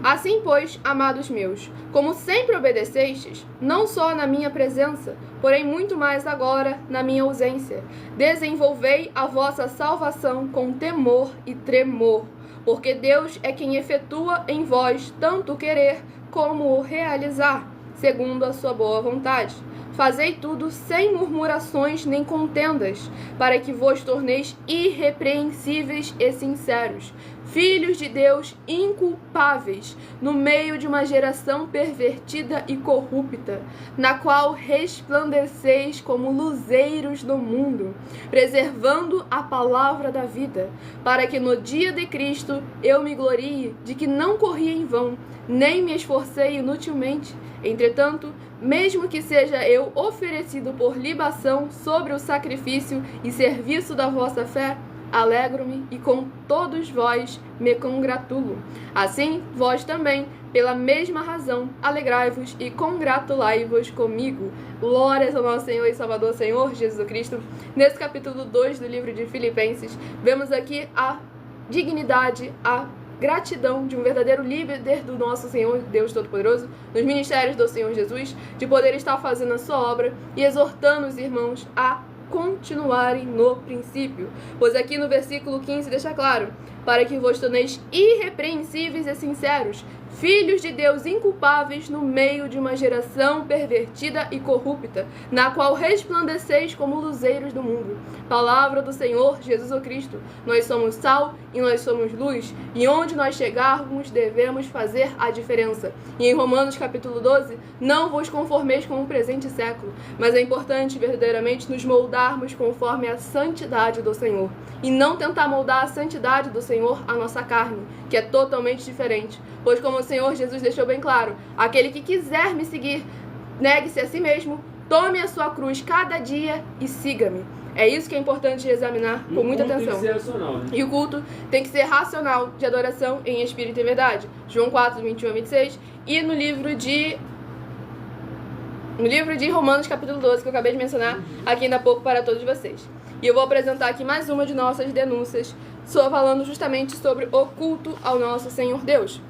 Assim, pois, amados meus, como sempre obedecestes, não só na minha presença, porém muito mais agora na minha ausência, desenvolvei a vossa salvação com temor e tremor, porque Deus é quem efetua em vós tanto o querer como o realizar, segundo a sua boa vontade. Fazei tudo sem murmurações nem contendas, para que vos torneis irrepreensíveis e sinceros, filhos de Deus inculpáveis, no meio de uma geração pervertida e corrupta, na qual resplandeceis como luzeiros do mundo, preservando a palavra da vida, para que no dia de Cristo eu me glorie de que não corri em vão, nem me esforcei inutilmente. Entretanto, mesmo que seja eu oferecido por libação sobre o sacrifício e serviço da vossa fé, alegro-me e com todos vós me congratulo. Assim, vós também, pela mesma razão, alegrai-vos e congratulai-vos comigo. Glórias ao nosso Senhor e Salvador, Senhor Jesus Cristo. Nesse capítulo 2 do livro de Filipenses, vemos aqui a dignidade, a gratidão de um verdadeiro líder do nosso Senhor Deus Todo-Poderoso, nos ministérios do Senhor Jesus, de poder estar fazendo a sua obra e exortando os irmãos a continuarem no princípio. Pois aqui no versículo 15 deixa claro, para que vos torneis irrepreensíveis e sinceros, filhos de Deus inculpáveis no meio de uma geração pervertida e corrupta, na qual resplandeceis como luzeiros do mundo. Palavra do Senhor Jesus o Cristo. Nós somos sal e nós somos luz, e onde nós chegarmos devemos fazer a diferença. E em Romanos capítulo 12, não vos conformeis com o presente século, mas é importante verdadeiramente nos moldarmos conforme a santidade do Senhor, e não tentar moldar a santidade do Senhor à nossa carne, que é totalmente diferente. Pois como o Senhor Jesus deixou bem claro, aquele que quiser me seguir, negue-se a si mesmo, Tome a sua cruz cada dia e siga-me. É isso que é importante examinar com muita atenção. Tem que ser racional, né? E o culto tem que ser racional, de adoração em espírito e verdade. João 4, 21 a 26. E no livro de Romanos, capítulo 12, que eu acabei de mencionar aqui ainda há pouco para todos vocês. E eu vou apresentar aqui mais uma de nossas denúncias, só falando justamente sobre o culto ao nosso Senhor Deus.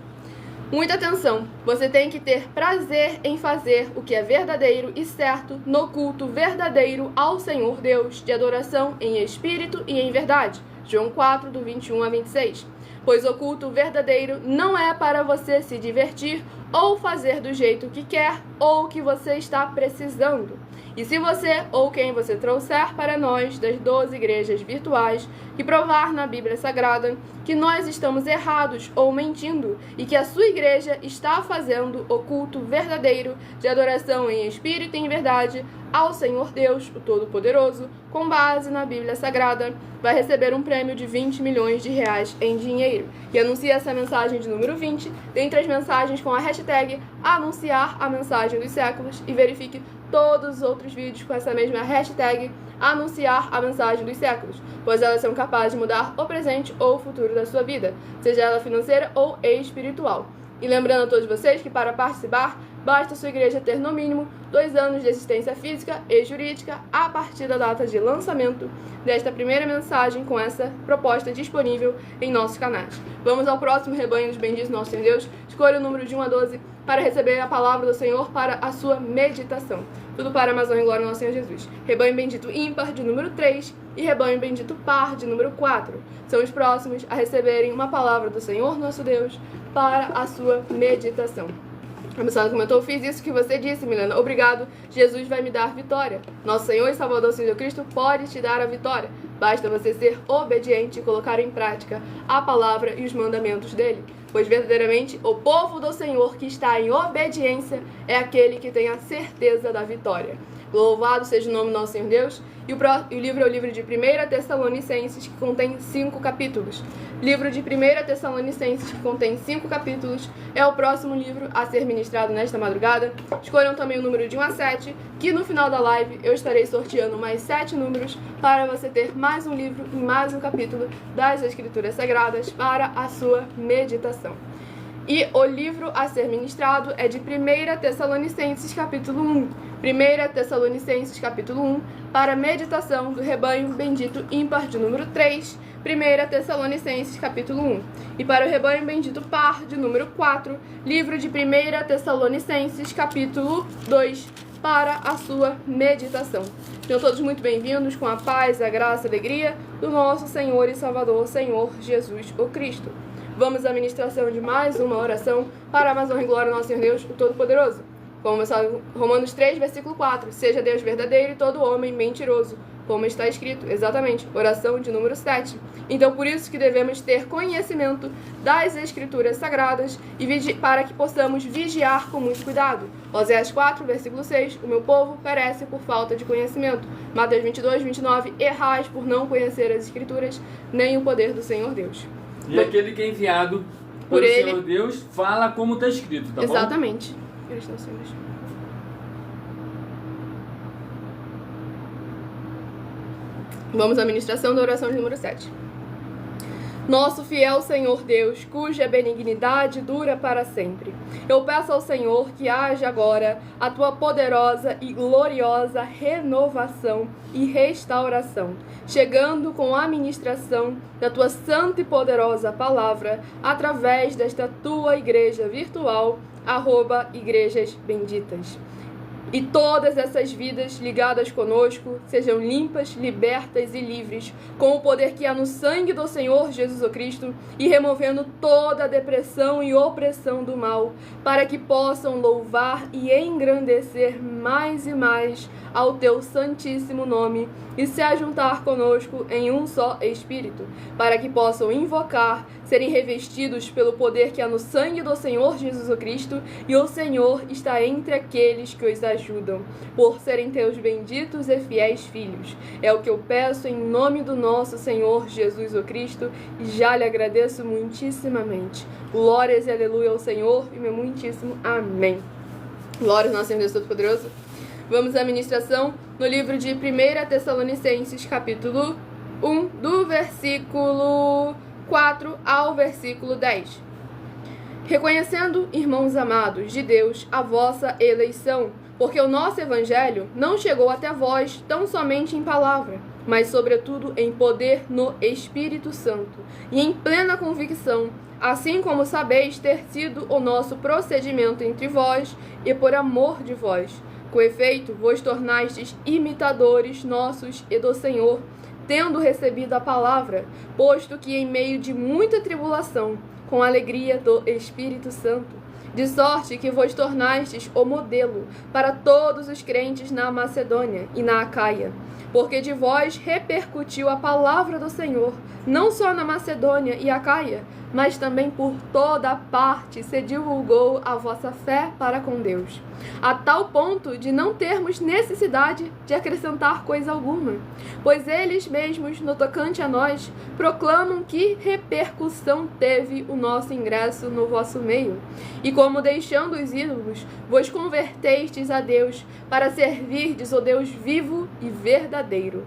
Muita atenção, você tem que ter prazer em fazer o que é verdadeiro e certo no culto verdadeiro ao Senhor Deus, de adoração em espírito e em verdade. João 4, do 21 a 26. Pois o culto verdadeiro não é para você se divertir ou fazer do jeito que quer ou que você está precisando. E se você ou quem você trouxer para nós das 12 igrejas virtuais que provar na Bíblia Sagrada que nós estamos errados ou mentindo e que a sua igreja está fazendo o culto verdadeiro de adoração em espírito e em verdade ao Senhor Deus, o Todo-Poderoso, com base na Bíblia Sagrada, vai receber um prêmio de 20 milhões de reais em dinheiro. E anuncie essa mensagem de número 20 dentre as mensagens com a hashtag anunciar a mensagem dos séculos e verifique todos os outros vídeos com essa mesma hashtag anunciar a mensagem dos séculos, pois elas são capazes de mudar o presente ou o futuro da sua vida, seja ela financeira ou espiritual. E lembrando a todos vocês que para participar, basta sua igreja ter no mínimo 2 anos de existência física e jurídica a partir da data de lançamento desta primeira mensagem com essa proposta disponível em nossos canais. Vamos ao próximo rebanho dos benditos nosso Senhor Deus. Escolha o número de 1 a 12 para receber a palavra do Senhor para a sua meditação. Tudo para a Amazônia e Glória ao nosso Senhor Jesus. Rebanho bendito ímpar de número 3 e rebanho bendito par de número 4. São os próximos a receberem uma palavra do Senhor nosso Deus para a sua meditação. Começando como eu fiz isso que você disse, Milena. Obrigado, Jesus vai me dar vitória. Nosso Senhor e Salvador Jesus Cristo pode te dar a vitória. Basta você ser obediente e colocar em prática a palavra e os mandamentos dele. Pois verdadeiramente o povo do Senhor que está em obediência é aquele que tem a certeza da vitória. Louvado seja o nome do nosso Senhor Deus. E o livro é o livro de 1 Tessalonicenses, que contém 5 capítulos. Livro de 1 Tessalonicenses, que contém 5 capítulos, é o próximo livro a ser ministrado nesta madrugada. Escolham também o número de 1 a 7, que no final da live eu estarei sorteando mais 7 números para você ter mais um livro e mais um capítulo das Escrituras Sagradas para a sua meditação. E o livro a ser ministrado é de 1 Tessalonicenses, capítulo 1. 1 Tessalonicenses, capítulo 1, para meditação do rebanho bendito ímpar de número 3. 1 Tessalonicenses, capítulo 1. E para o rebanho bendito par de número 4, livro de 1 Tessalonicenses, capítulo 2, para a sua meditação. Sejam todos muito bem-vindos com a paz, a graça e a alegria do nosso Senhor e Salvador, Senhor Jesus o Cristo. Vamos à ministração de mais uma oração para a Amazônia e Glória ao nosso Senhor Deus, o Todo-Poderoso. Como está Romanos 3, versículo 4. Seja Deus verdadeiro e todo homem mentiroso. Como está escrito, exatamente, oração de número 7. Então, por isso que devemos ter conhecimento das Escrituras Sagradas e para que possamos vigiar com muito cuidado. Oséias 4, versículo 6. O meu povo perece por falta de conhecimento. Mateus 22, 29. Errais por não conhecer as Escrituras, nem o poder do Senhor Deus. E aquele que é enviado por Senhor Deus fala como está escrito, tá bom? Exatamente. Vamos à ministração da oração de número 7. Nosso fiel Senhor Deus, cuja benignidade dura para sempre, eu peço ao Senhor que haja agora a tua poderosa e gloriosa renovação e restauração, chegando com a ministração da tua santa e poderosa palavra, através desta tua igreja virtual, @igrejas benditas. E todas essas vidas ligadas conosco sejam limpas, libertas e livres, com o poder que há no sangue do Senhor Jesus Cristo, e removendo toda a depressão e opressão do mal, para que possam louvar e engrandecer mais e mais ao teu santíssimo nome e se ajuntar conosco em um só Espírito, para que possam invocar, serem revestidos pelo poder que há no sangue do Senhor Jesus Cristo, e o Senhor está entre aqueles que os ajudam, por serem teus benditos e fiéis filhos. É o que eu peço em nome do nosso Senhor Jesus Cristo, e já lhe agradeço muitíssimamente. Glórias e aleluia ao Senhor, e meu muitíssimo amém. Glórias ao nosso Senhor Deus Todo-Poderoso. Vamos à ministração no livro de 1 Tessalonicenses, capítulo 1, do versículo 4 ao versículo 10. Reconhecendo, irmãos amados de Deus, a vossa eleição, porque o nosso evangelho não chegou até vós tão somente em palavra, mas sobretudo em poder no Espírito Santo e em plena convicção, assim como sabeis ter sido o nosso procedimento entre vós e por amor de vós. Com efeito, vos tornastes imitadores nossos e do Senhor, tendo recebido a palavra, posto que em meio de muita tribulação, com a alegria do Espírito Santo, de sorte que vos tornastes o modelo para todos os crentes na Macedônia e na Acaia, porque de vós repercutiu a palavra do Senhor, não só na Macedônia e Acaia, mas também por toda parte se divulgou a vossa fé para com Deus, a tal ponto de não termos necessidade de acrescentar coisa alguma, pois eles mesmos, no tocante a nós, proclamam que repercussão teve o nosso ingresso no vosso meio, e como deixando os ídolos, vos convertestes a Deus, para servirdes o Deus vivo e verdadeiro,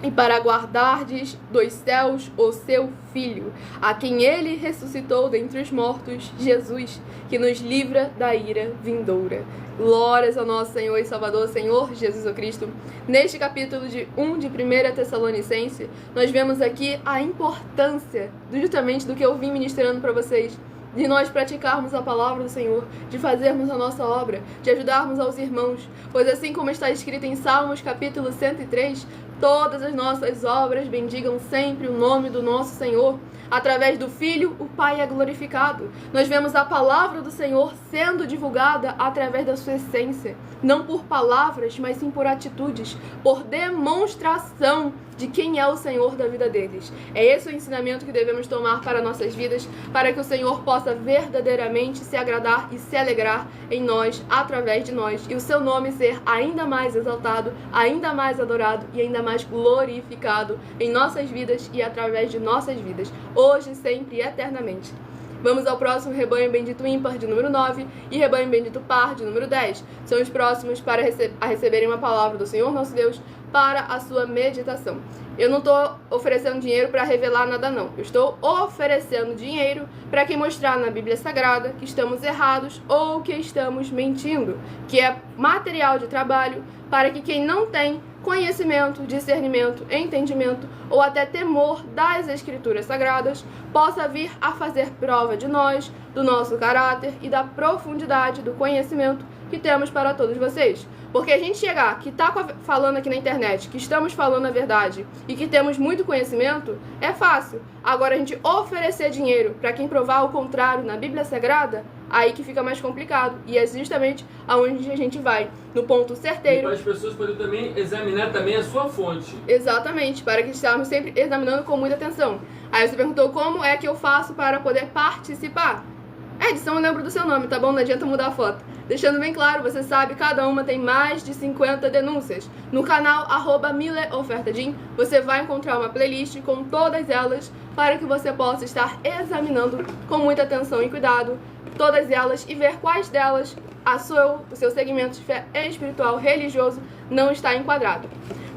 e para guardardes dos céus o seu Filho, a quem ele ressuscitou dentre os mortos, Jesus, que nos livra da ira vindoura. Glórias ao nosso Senhor e Salvador, Senhor Jesus Cristo. Neste capítulo 1 de 1 Tessalonicense, nós vemos aqui a importância justamente do que eu vim ministrando para vocês, de nós praticarmos a palavra do Senhor, de fazermos a nossa obra, de ajudarmos aos irmãos, pois assim como está escrito em Salmos capítulo 103, todas as nossas obras bendigam sempre o nome do nosso Senhor. Através do Filho, o Pai é glorificado. Nós vemos a palavra do Senhor sendo divulgada através da sua essência, não por palavras, mas sim por atitudes, por demonstração de quem é o Senhor da vida deles. É esse o ensinamento que devemos tomar para nossas vidas, para que o Senhor possa verdadeiramente se agradar e se alegrar em nós, através de nós, e o seu nome ser ainda mais exaltado, ainda mais adorado e ainda mais glorificado em nossas vidas e através de nossas vidas, hoje, sempre e eternamente. Vamos ao próximo rebanho bendito ímpar de número 9 e rebanho bendito par de número 10. São os próximos para receberem uma palavra do Senhor nosso Deus para a sua meditação. Eu não estou oferecendo dinheiro para revelar nada não. Eu estou oferecendo dinheiro para quem mostrar na Bíblia Sagrada que estamos errados ou que estamos mentindo, que é material de trabalho para que quem não tem conhecimento, discernimento, entendimento ou até temor das Escrituras Sagradas possa vir a fazer prova de nós, do nosso caráter e da profundidade do conhecimento que temos para todos vocês. Porque a gente chegar que está falando aqui na internet, que estamos falando a verdade e que temos muito conhecimento, é fácil. Agora a gente oferecer dinheiro para quem provar o contrário na Bíblia Sagrada, aí que fica mais complicado. E é justamente aonde a gente vai, no ponto certeiro. E para as pessoas poderem também examinar também a sua fonte. Exatamente, para que estejamos sempre examinando com muita atenção. Aí você perguntou como é que eu faço para poder participar. Edson, eu lembro do seu nome, tá bom? Não adianta mudar a foto. Deixando bem claro, você sabe, cada uma tem mais de 50 denúncias. No canal @mileofertadim, você vai encontrar uma playlist com todas elas para que você possa estar examinando com muita atenção e cuidado todas elas e ver quais delas o seu segmento de fé espiritual religioso não está enquadrado.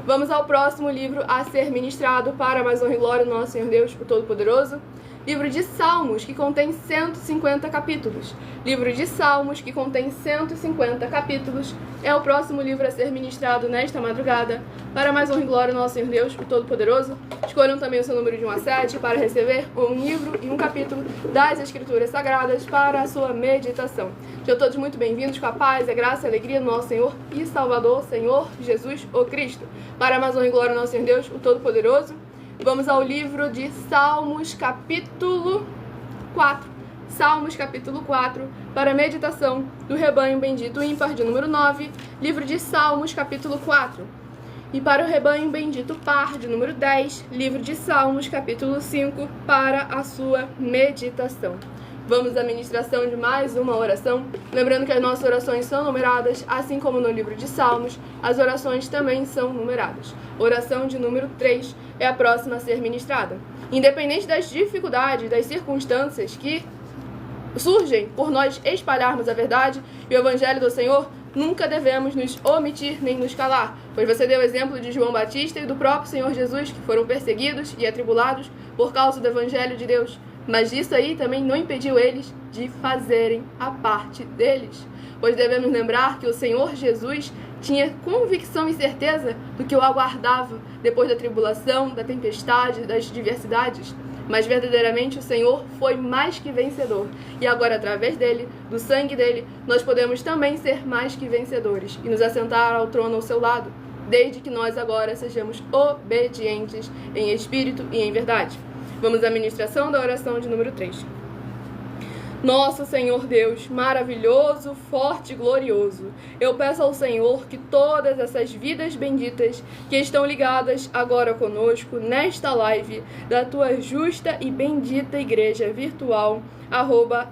Vamos ao próximo livro a ser ministrado para a mais honra e glória do nosso Senhor Deus, o Todo-Poderoso. Livro de Salmos, que contém 150 capítulos. Livro de Salmos, que contém 150 capítulos, é o próximo livro a ser ministrado nesta madrugada. Para mais honra e glória do nosso Senhor Deus, o Todo-Poderoso, escolham também o seu número de 1 a 7 para receber um livro e um capítulo das Escrituras Sagradas para a sua meditação. Sejam todos muito bem-vindos com a paz, a graça e a alegria do nosso Senhor e Salvador, Senhor Jesus, o Cristo. Para mais honra e glória do nosso Senhor Deus, o Todo-Poderoso, vamos ao livro de Salmos, capítulo 4. Salmos, capítulo 4, para a meditação do rebanho bendito ímpar de número 9. Livro de Salmos, capítulo 4. E para o rebanho bendito par de número 10. Livro de Salmos, capítulo 5, para a sua meditação. Vamos à ministração de mais uma oração. Lembrando que as nossas orações são numeradas, assim como no livro de Salmos, as orações também são numeradas. Oração de número 3 é a próxima a ser ministrada. Independente das dificuldades, das circunstâncias que surgem por nós espalharmos a verdade e o Evangelho do Senhor, nunca devemos nos omitir nem nos calar, pois você deu o exemplo de João Batista e do próprio Senhor Jesus, que foram perseguidos e atribulados por causa do Evangelho de Deus. Mas isso aí também não impediu eles de fazerem a parte deles. Pois devemos lembrar que o Senhor Jesus tinha convicção e certeza do que o aguardava depois da tribulação, da tempestade, das diversidades. Mas verdadeiramente o Senhor foi mais que vencedor. E agora, através dele, do sangue dele, nós podemos também ser mais que vencedores e nos assentar ao trono ao seu lado, desde que nós agora sejamos obedientes em espírito e em verdade. Vamos à ministração da oração de número 3. Nosso Senhor Deus, maravilhoso, forte e glorioso, eu peço ao Senhor que todas essas vidas benditas que estão ligadas agora conosco nesta live da tua justa e bendita igreja virtual,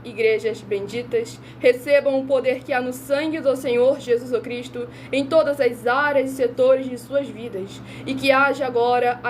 @Igrejas Benditas, recebam o poder que há no sangue do Senhor Jesus Cristo em todas as áreas e setores de suas vidas, e que haja agora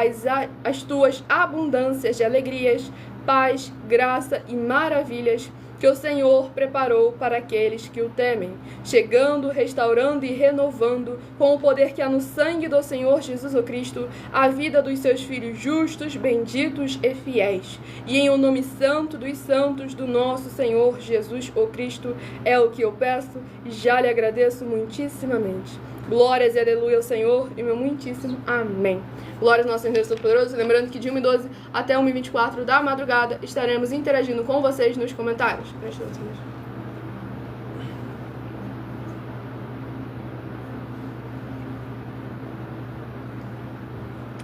as tuas abundâncias de alegrias, paz, graça e maravilhas que o Senhor preparou para aqueles que o temem, chegando, restaurando e renovando, com o poder que há no sangue do Senhor Jesus Cristo, a vida dos seus filhos justos, benditos e fiéis. E em o nome santo dos santos do nosso Senhor Jesus o Cristo, é o que eu peço e já lhe agradeço muitíssimamente. Glórias e aleluia ao Senhor e meu muitíssimo amém. Glórias ao nosso Deus Todo-Poderoso. Lembrando que de 1h12 até 1h24 da madrugada estaremos interagindo com vocês nos comentários.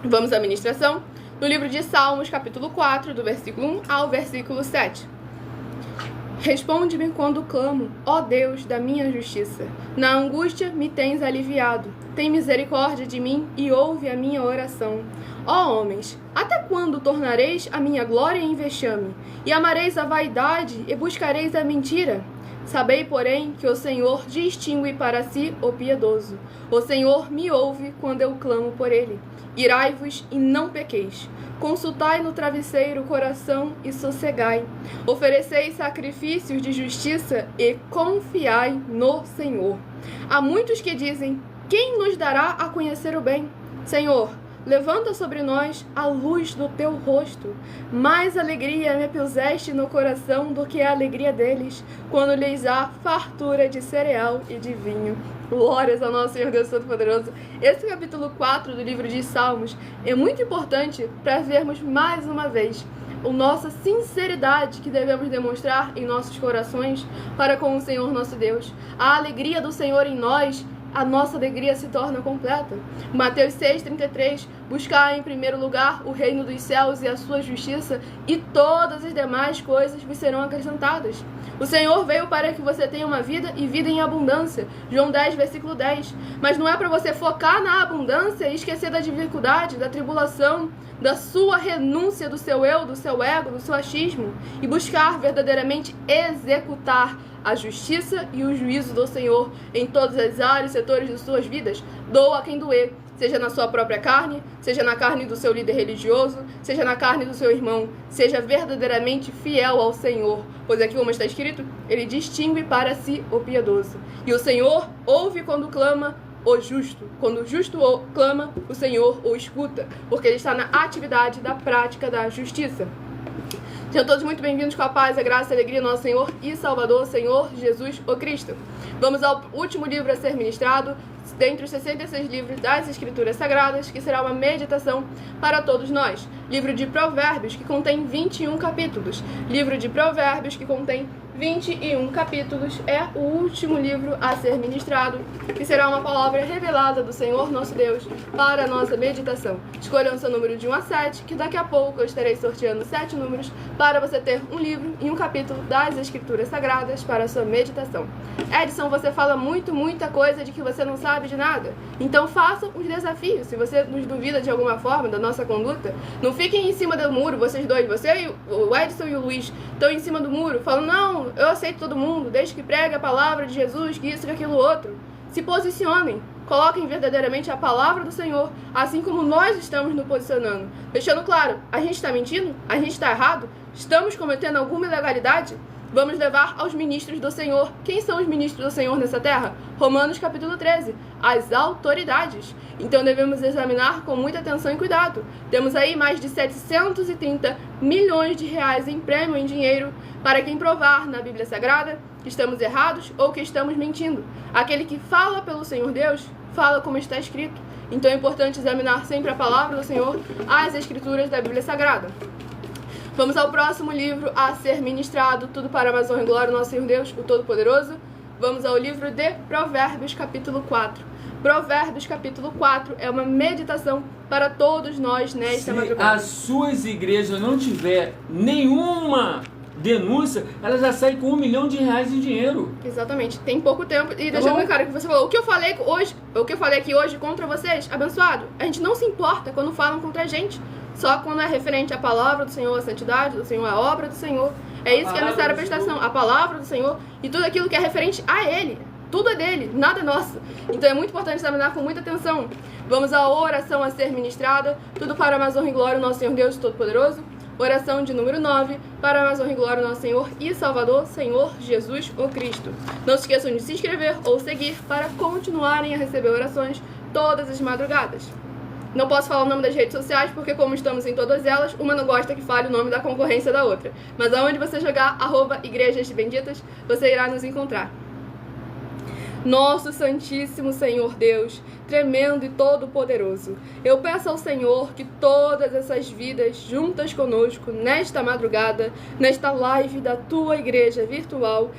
Vamos à ministração no livro de Salmos, capítulo 4, do versículo 1 ao versículo 7. Responde-me quando clamo, ó Deus da minha justiça. Na angústia me tens aliviado. Tem misericórdia de mim e ouve a minha oração. Ó homens, até quando tornareis a minha glória em vexame? E amareis a vaidade e buscareis a mentira? Sabei, porém, que o Senhor distingue para si o piedoso. O Senhor me ouve quando eu clamo por ele. Irai-vos e não pequeis. Consultai no travesseiro o coração e sossegai. Oferecei sacrifícios de justiça e confiai no Senhor. Há muitos que dizem, quem nos dará a conhecer o bem? Senhor, levanta sobre nós a luz do teu rosto. Mais alegria me puseste no coração do que a alegria deles, quando lhes há fartura de cereal e de vinho. Glórias ao nosso Senhor Deus Todo-Poderoso. Esse capítulo 4 do livro de Salmos é muito importante para vermos mais uma vez a nossa sinceridade que devemos demonstrar em nossos corações para com o Senhor nosso Deus. A alegria do Senhor em nós, a nossa alegria se torna completa. Mateus 6,33, buscar em primeiro lugar o reino dos céus e a sua justiça, e todas as demais coisas vos serão acrescentadas. O Senhor veio para que você tenha uma vida e vida em abundância. João 10, versículo 10. Mas não é para você focar na abundância e esquecer da dificuldade, da tribulação, da sua renúncia do seu eu, do seu ego, do seu achismo, e buscar verdadeiramente executar a justiça e o juízo do Senhor em todas as áreas e setores de suas vidas. Doa a quem doer, seja na sua própria carne, seja na carne do seu líder religioso, seja na carne do seu irmão. Seja verdadeiramente fiel ao Senhor, pois aqui, como está escrito, ele distingue para si o piedoso. E o Senhor ouve quando clama o justo. Quando o justo clama, o Senhor o escuta, porque ele está na atividade da prática da justiça. Sejam todos muito bem-vindos com a paz, a graça e a alegria do nosso Senhor e Salvador, Senhor Jesus o Cristo. Vamos ao último livro a ser ministrado, dentre os 66 livros das Escrituras Sagradas, que será uma meditação para todos nós. Livro de Provérbios, que contém 21 capítulos. Livro de Provérbios, que contém 21 capítulos, é o último livro a ser ministrado, que será uma palavra revelada do Senhor nosso Deus para a nossa meditação. Escolham seu número de 1 a 7, que daqui a pouco eu estarei sorteando 7 números para você ter um livro e um capítulo das Escrituras Sagradas para a sua meditação. Edson, você fala muita coisa de que você não sabe de nada. Então faça os desafios. Se você nos duvida de alguma forma da nossa conduta, não fiquem em cima do muro, vocês dois, você e o Edson e o Luiz, estão em cima do muro, falando, não, eu aceito todo mundo, desde que pregue a palavra de Jesus, que isso, que aquilo, outro. Se posicionem, coloquem verdadeiramente a palavra do Senhor, assim como nós estamos nos posicionando. Deixando claro, a gente está mentindo? A gente está errado? Estamos cometendo alguma ilegalidade? vamos levar aos ministros do Senhor. Quem são os ministros do Senhor nessa terra? Romanos capítulo 13, as autoridades. Então devemos examinar com muita atenção e cuidado. Temos aí mais de 730 milhões de reais em prêmio em dinheiro para quem provar na Bíblia Sagrada que estamos errados ou que estamos mentindo. Aquele que fala pelo Senhor Deus, fala como está escrito. Então é importante examinar sempre a palavra do Senhor, as escrituras da Bíblia Sagrada. Vamos ao próximo livro a ser ministrado, tudo para a honra e glória do nosso Senhor Deus, o Todo-Poderoso. Vamos ao livro de Provérbios, capítulo 4. Provérbios, capítulo 4, é uma meditação para todos nós nesta madrugada. Se as suas igrejas não tiver nenhuma denúncia, ela já sai com R$1 milhão em dinheiro. Exatamente, tem pouco tempo. E deixa eu ver, cara, que você falou, o que eu falei aqui hoje contra vocês, abençoado, a gente não se importa quando falam contra a gente. Só quando é referente à palavra do Senhor, a santidade do Senhor, a obra do Senhor. É isso que é necessário a prestação. A palavra do Senhor e tudo aquilo que é referente a Ele. Tudo é dele, nada é nosso. Então é muito importante examinar com muita atenção. Vamos à oração a ser ministrada. Tudo para a honra e glória do nosso Senhor Deus Todo-Poderoso. Oração de número 9. Para a honra e glória do nosso Senhor e Salvador, Senhor Jesus o Cristo. Não se esqueçam de se inscrever ou seguir para continuarem a receber orações todas as madrugadas. Não posso falar o nome das redes sociais, porque como estamos em todas elas, uma não gosta que fale o nome da concorrência da outra. Mas aonde você jogar @Igrejas Benditas, você irá nos encontrar. Nosso Santíssimo Senhor Deus, tremendo e todo-poderoso, eu peço ao Senhor que todas essas vidas juntas conosco nesta madrugada, nesta live da tua igreja virtual,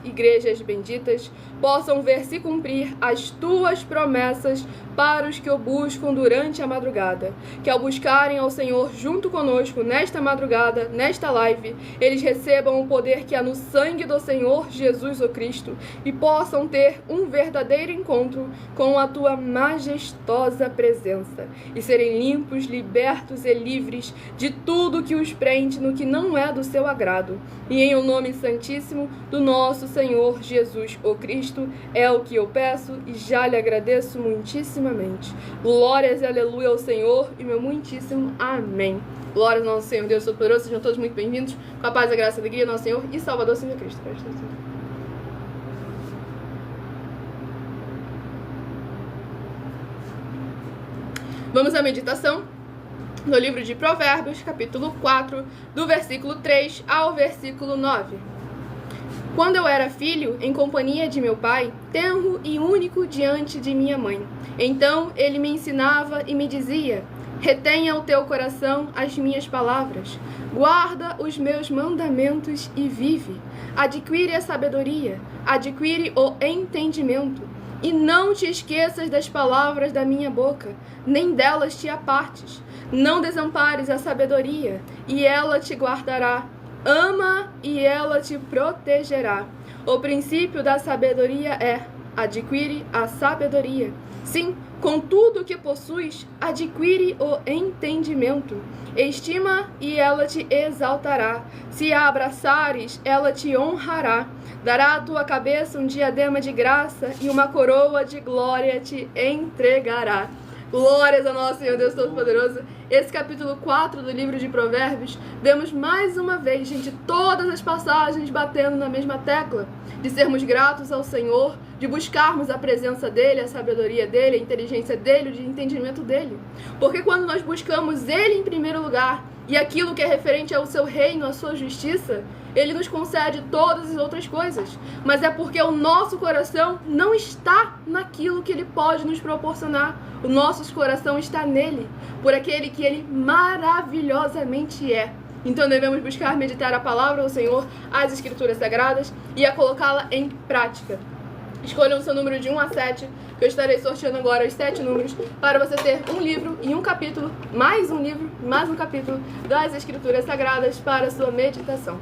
@Igrejas Benditas, possam ver se cumprir as tuas promessas para os que o buscam durante a madrugada. Que ao buscarem ao Senhor junto conosco nesta madrugada, nesta live, eles recebam o poder que há no sangue do Senhor Jesus o Cristo e possam ter um verdadeiro encontro com a tua majestosa presença e serem limpos, libertos e livres de tudo que os prende no que não é do seu agrado. E em o nome santíssimo do nosso Senhor Jesus o Cristo é o que eu peço e já lhe agradeço muitíssimamente. Glórias e aleluia ao Senhor e meu muitíssimo amém. Glórias ao nosso Senhor Deus Todo-Poderoso. Sejam todos muito bem-vindos. Com a paz, a graça e a alegria, nosso Senhor e Salvador, Senhor Cristo. Vamos à meditação no livro de Provérbios, capítulo 4, do versículo 3 ao versículo 9. Quando eu era filho, em companhia de meu pai, tenro e único diante de minha mãe. Então ele me ensinava e me dizia: retenha o teu coração as minhas palavras, guarda os meus mandamentos e vive. Adquire a sabedoria, adquire o entendimento, e não te esqueças das palavras da minha boca, nem delas te apartes. Não desampares a sabedoria, e ela te guardará. Ama e ela te protegerá. O princípio da sabedoria é: adquire a sabedoria. Sim, com tudo que possuis, adquire o entendimento. Estima e ela te exaltará. Se a abraçares, ela te honrará. Dará à tua cabeça um diadema de graça e uma coroa de glória te entregará. Glórias ao nosso Senhor Deus Todo-Poderoso. Esse capítulo 4 do livro de Provérbios, vemos mais uma vez, gente, todas as passagens batendo na mesma tecla, de sermos gratos ao Senhor, de buscarmos a presença dEle, a sabedoria dEle, a inteligência dEle, o entendimento dEle. Porque quando nós buscamos Ele em primeiro lugar, e aquilo que é referente ao seu reino, à sua justiça, Ele nos concede todas as outras coisas. Mas é porque o nosso coração não está naquilo que Ele pode nos proporcionar. O nosso coração está nele, por aquele que Ele maravilhosamente é. Então devemos buscar meditar a palavra do Senhor, as Escrituras Sagradas, e a colocá-la em prática. Escolha o seu número de 1 a 7, que eu estarei sorteando agora os 7 números, para você ter um livro e um capítulo, mais um livro, mais um capítulo das Escrituras Sagradas para a sua meditação.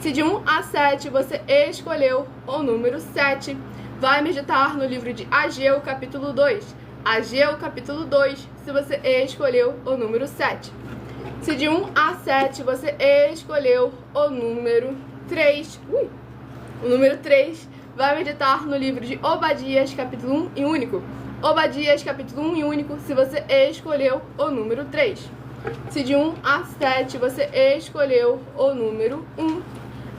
Se de 1 a 7 você escolheu o número 7, vai meditar no livro de Ageu, capítulo 2. Ageu, capítulo 2, se você escolheu o número 7. Se de 1 a 7 você escolheu o número 3, o número 3, vai meditar no livro de Obadias, capítulo 1 e único. Obadias, capítulo 1 e único, se você escolheu o número 3. Se de 1 a 7 você escolheu o número 1,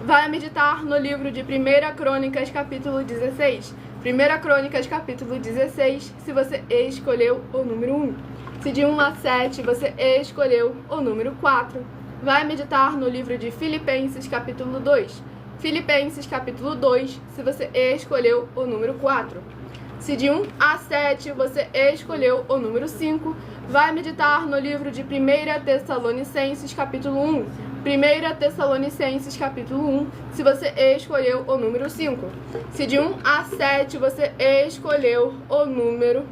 vai meditar no livro de 1 Crônicas, capítulo 16. 1 Crônicas, capítulo 16, se você escolheu o número 1. Se de 1 a 7 você escolheu o número 4, vai meditar no livro de Filipenses, capítulo 2. Filipenses, capítulo 2, se você escolheu o número 4. Se de 1 a 7 você escolheu o número 5, vai meditar no livro de 1 Tessalonicenses, capítulo 1. 1 Tessalonicenses, capítulo 1, se você escolheu o número 5. Se de 1 a 7 você escolheu o número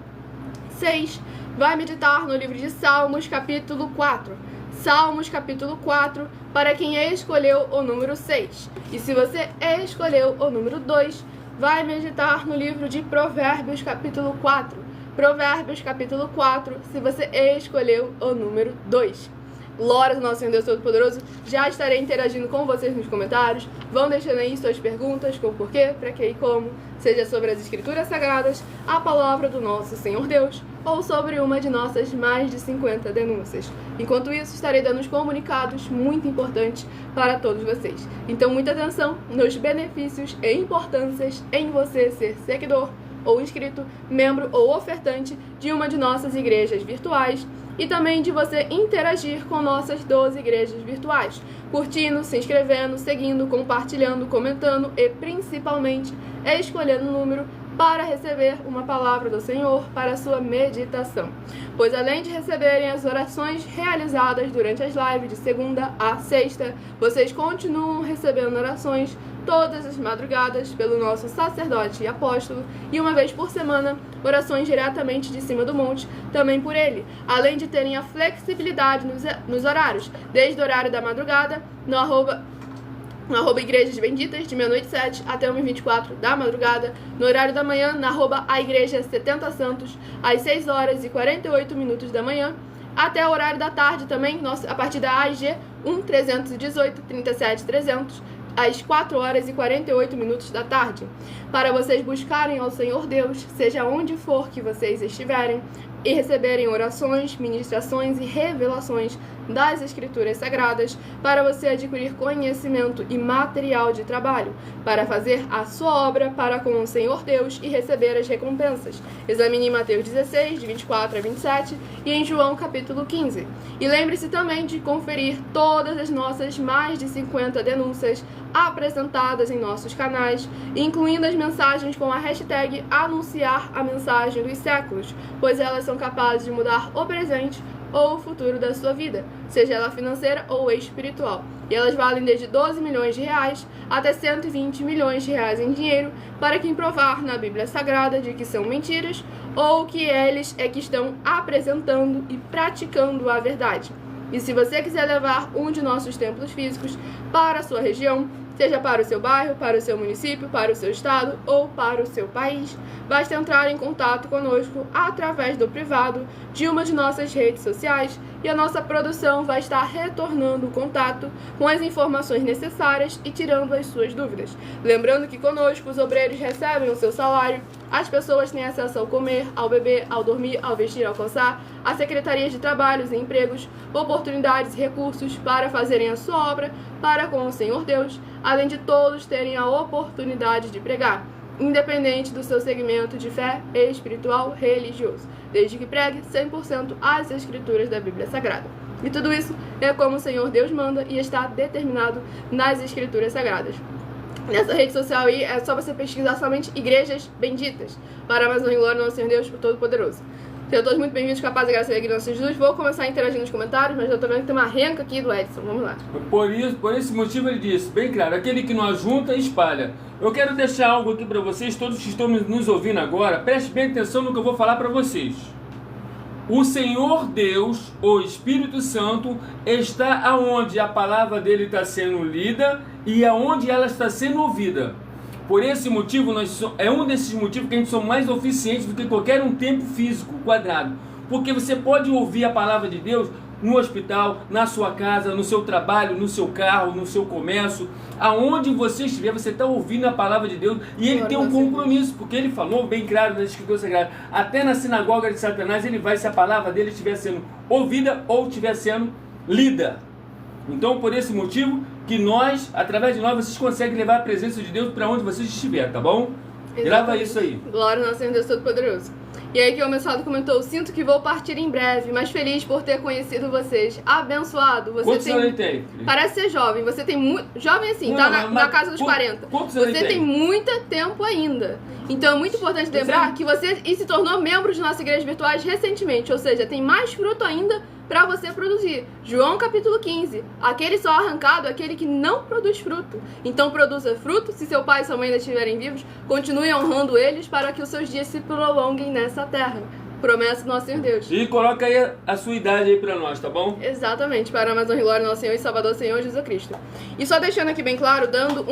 6, vai meditar no livro de Salmos, capítulo 4. Salmos, capítulo 4, para quem escolheu o número 6. E se você escolheu o número 2, vai meditar no livro de Provérbios, capítulo 4. Provérbios, capítulo 4, se você escolheu o número 2. Glória ao nosso Senhor Deus Todo-Poderoso. Já estarei interagindo com vocês nos comentários. Vão deixando aí suas perguntas, com porquê, para que e como, seja sobre as Escrituras Sagradas, a palavra do nosso Senhor Deus, ou sobre uma de nossas mais de 50 denúncias. Enquanto isso, estarei dando uns comunicados muito importantes para todos vocês. Então, muita atenção nos benefícios e importâncias em você ser seguidor ou inscrito, membro ou ofertante de uma de nossas igrejas virtuais, e também de você interagir com nossas 12 igrejas virtuais, curtindo, se inscrevendo, seguindo, compartilhando, comentando e principalmente escolhendo o número para receber uma palavra do Senhor para a sua meditação. Pois além de receberem as orações realizadas durante as lives de segunda a sexta, vocês continuam recebendo orações todas as madrugadas pelo nosso sacerdote e apóstolo, e uma vez por semana, orações diretamente de cima do monte, também por ele, além de terem a flexibilidade nos horários, desde o horário da madrugada, no arroba Igrejas Benditas, de meia-noite 7 até 1h24 da madrugada, no horário da manhã, na arroba a Igreja 70 Santos, às 6 horas e 48 minutos da manhã, até o horário da tarde também, a partir da AIG 1318 37 300, às 4 horas e 48 minutos da tarde, para vocês buscarem ao Senhor Deus, seja onde for que vocês estiverem, e receberem orações, ministrações e revelações das Escrituras Sagradas, para você adquirir conhecimento e material de trabalho, para fazer a sua obra para com o Senhor Deus e receber as recompensas. Examine em Mateus 16, de 24 a 27, e em João capítulo 15. E lembre-se também de conferir todas as nossas mais de 50 denúncias apresentadas em nossos canais, incluindo as mensagens com a hashtag Anunciar a Mensagem dos Séculos, pois elas são capazes de mudar o presente ou o futuro da sua vida, seja ela financeira ou espiritual. E elas valem desde 12 milhões de reais até 120 milhões de reais em dinheiro, para quem provar na Bíblia Sagrada de que são mentiras ou que eles é que estão apresentando e praticando a verdade. E se você quiser levar um de nossos templos físicos para a sua região, seja para o seu bairro, para o seu município, para o seu estado ou para o seu país, basta entrar em contato conosco através do privado de uma de nossas redes sociais, e a nossa produção vai estar retornando o contato com as informações necessárias e tirando as suas dúvidas. Lembrando que conosco os obreiros recebem o seu salário, as pessoas têm acesso ao comer, ao beber, ao dormir, ao vestir, ao calçar, as secretarias de trabalhos e empregos, oportunidades e recursos para fazerem a sua obra para com o Senhor Deus, além de todos terem a oportunidade de pregar, independente do seu segmento de fé espiritual religioso, desde que pregue 100% as Escrituras da Bíblia Sagrada. E tudo isso é como o Senhor Deus manda e está determinado nas Escrituras Sagradas. Nessa rede social aí é só você pesquisar somente Igrejas Benditas, para mais uma glória ao Senhor Deus Todo-Poderoso. Sejam todos muito bem-vindos, capaz de graça e alegria, nosso Jesus. Vou começar a interagir nos comentários, mas eu tô vendo que tem uma renca aqui do Edson. Vamos lá. Por esse motivo ele disse, bem claro, aquele que não ajunta, espalha. Eu quero deixar algo aqui para vocês, todos que estão nos ouvindo agora, preste bem atenção no que eu vou falar para vocês. O Senhor Deus, o Espírito Santo, está aonde a palavra dele está sendo lida e aonde ela está sendo ouvida. Por esse motivo, é um desses motivos que a gente somos mais eficientes do que qualquer um tempo físico quadrado. Porque você pode ouvir a palavra de Deus no hospital, na sua casa, no seu trabalho, no seu carro, no seu comércio, aonde você estiver, você está ouvindo a palavra de Deus, e ele tem um compromisso, porque ele falou bem claro na Escritura Sagrada, até na sinagoga de Satanás ele vai se a palavra dele estiver sendo ouvida ou estiver sendo lida. Então, por esse motivo, que nós, através de nós, vocês conseguem levar a presença de Deus para onde vocês estiverem, tá bom? Grava isso aí. Glória ao nosso Senhor Deus Todo-Poderoso. E aí que o abençoado comentou: sinto que vou partir em breve, mas feliz por ter conhecido vocês. Abençoado. Você Quantos anos ele tem? Parece ser jovem. Você tem muito... Jovem assim, Não, tá mas na casa dos 40. Quantos anos ele Você tem muito tempo ainda. Então é muito importante lembrar que você se tornou membro de nossa igreja virtuais recentemente. Ou seja, tem mais fruto ainda para você produzir. João capítulo 15. Aquele só arrancado é aquele que não produz fruto. Então produza fruto. Se seu pai e sua mãe ainda estiverem vivos, continue honrando eles para que os seus dias se prolonguem nessa terra. Promessa do nosso Senhor Deus. E coloca aí a sua idade aí pra nós, tá bom? Exatamente, para a mais honra e glória do nosso Senhor e Salvador, Senhor Jesus Cristo. E só deixando aqui bem claro, dando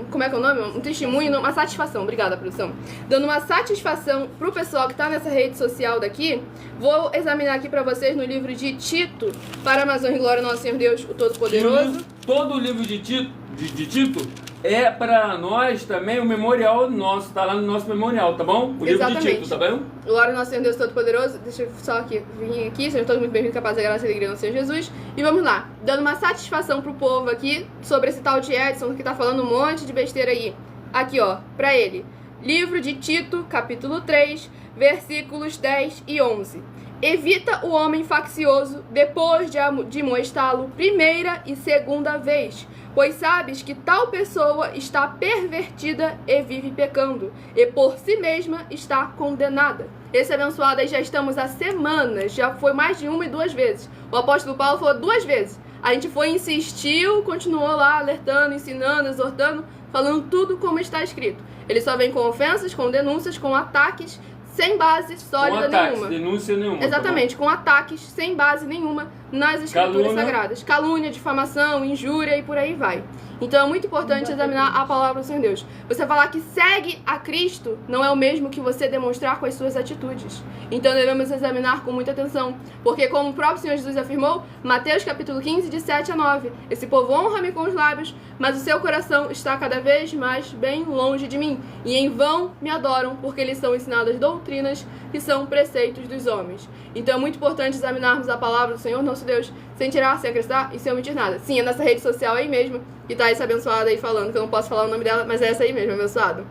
como é que é o nome? Um testemunho, uma satisfação. Obrigada, produção. Dando uma satisfação pro pessoal que tá nessa rede social daqui, vou examinar aqui pra vocês no livro de Tito, para a mais honra e glória do nosso Senhor Deus, o Todo-Poderoso. Todo o livro de Tito é para nós também o memorial nosso, tá lá no nosso memorial, tá bom? O livro de Tito, tá bom? Glória ao nosso Senhor Deus Todo-Poderoso. Deixa eu só vir aqui, sejam todos muito bem-vindos, capaz da graça e alegria do Senhor Jesus. E vamos lá, dando uma satisfação pro povo aqui sobre esse tal de Edson que tá falando um monte de besteira aí. Aqui, ó, pra ele. Livro de Tito, capítulo 3, versículos 10 e 11. Evita o homem faccioso depois de molestá-lo primeira e segunda vez, pois sabes que tal pessoa está pervertida e vive pecando, e por si mesma está condenada. Esse abençoado aí já estamos há semanas, já foi mais de 1 e 2 vezes. O apóstolo Paulo falou 2 vezes. A gente foi, insistiu, continuou lá alertando, ensinando, exortando, falando tudo como está escrito. Ele só vem com ofensas, com denúncias, com ataques, sem base sólida nenhuma. Denúncia nenhuma. Exatamente, tá com ataques sem base nenhuma nas escrituras sagradas. Calúnia, difamação, injúria e por aí vai. Então é muito importante examinar a palavra do Senhor Deus. Você falar que segue a Cristo não é o mesmo que você demonstrar com as suas atitudes. Então devemos examinar com muita atenção. Porque como o próprio Senhor Jesus afirmou, Mateus capítulo 15, de 7 a 9, esse povo honra-me com os lábios, mas o seu coração está cada vez mais bem longe de mim. E em vão me adoram, porque lhes são ensinadas doutrinas que são preceitos dos homens. Então é muito importante examinarmos a palavra do Senhor nosso Deus, sem tirar, sem acrescentar e sem omitir nada. Sim, é nessa rede social aí mesmo, que tá essa abençoada aí falando, que eu não posso falar o nome dela, mas é essa aí mesmo, abençoado.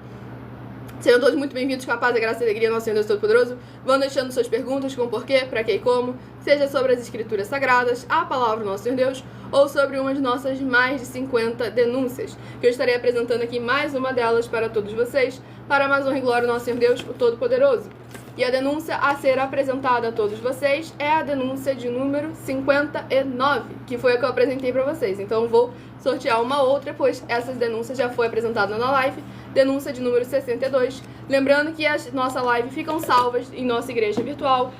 Sejam todos muito bem-vindos, com a paz, a graça e a alegria, nosso Senhor Deus Todo-Poderoso. Vão deixando suas perguntas com porquê, para que e como, seja sobre as escrituras sagradas, a palavra do nosso Senhor Deus, ou sobre uma de nossas mais de 50 denúncias, que eu estarei apresentando aqui mais uma delas para todos vocês, para mais honra e glória do nosso Senhor Deus, o Todo-Poderoso. E a denúncia a ser apresentada a todos vocês é a denúncia de número 59, que foi a que eu apresentei para vocês. Então vou sortear uma outra, pois essa denúncia já foi apresentada na live, denúncia de número 62. Lembrando que as nossas lives ficam salvas em nossa igreja virtual,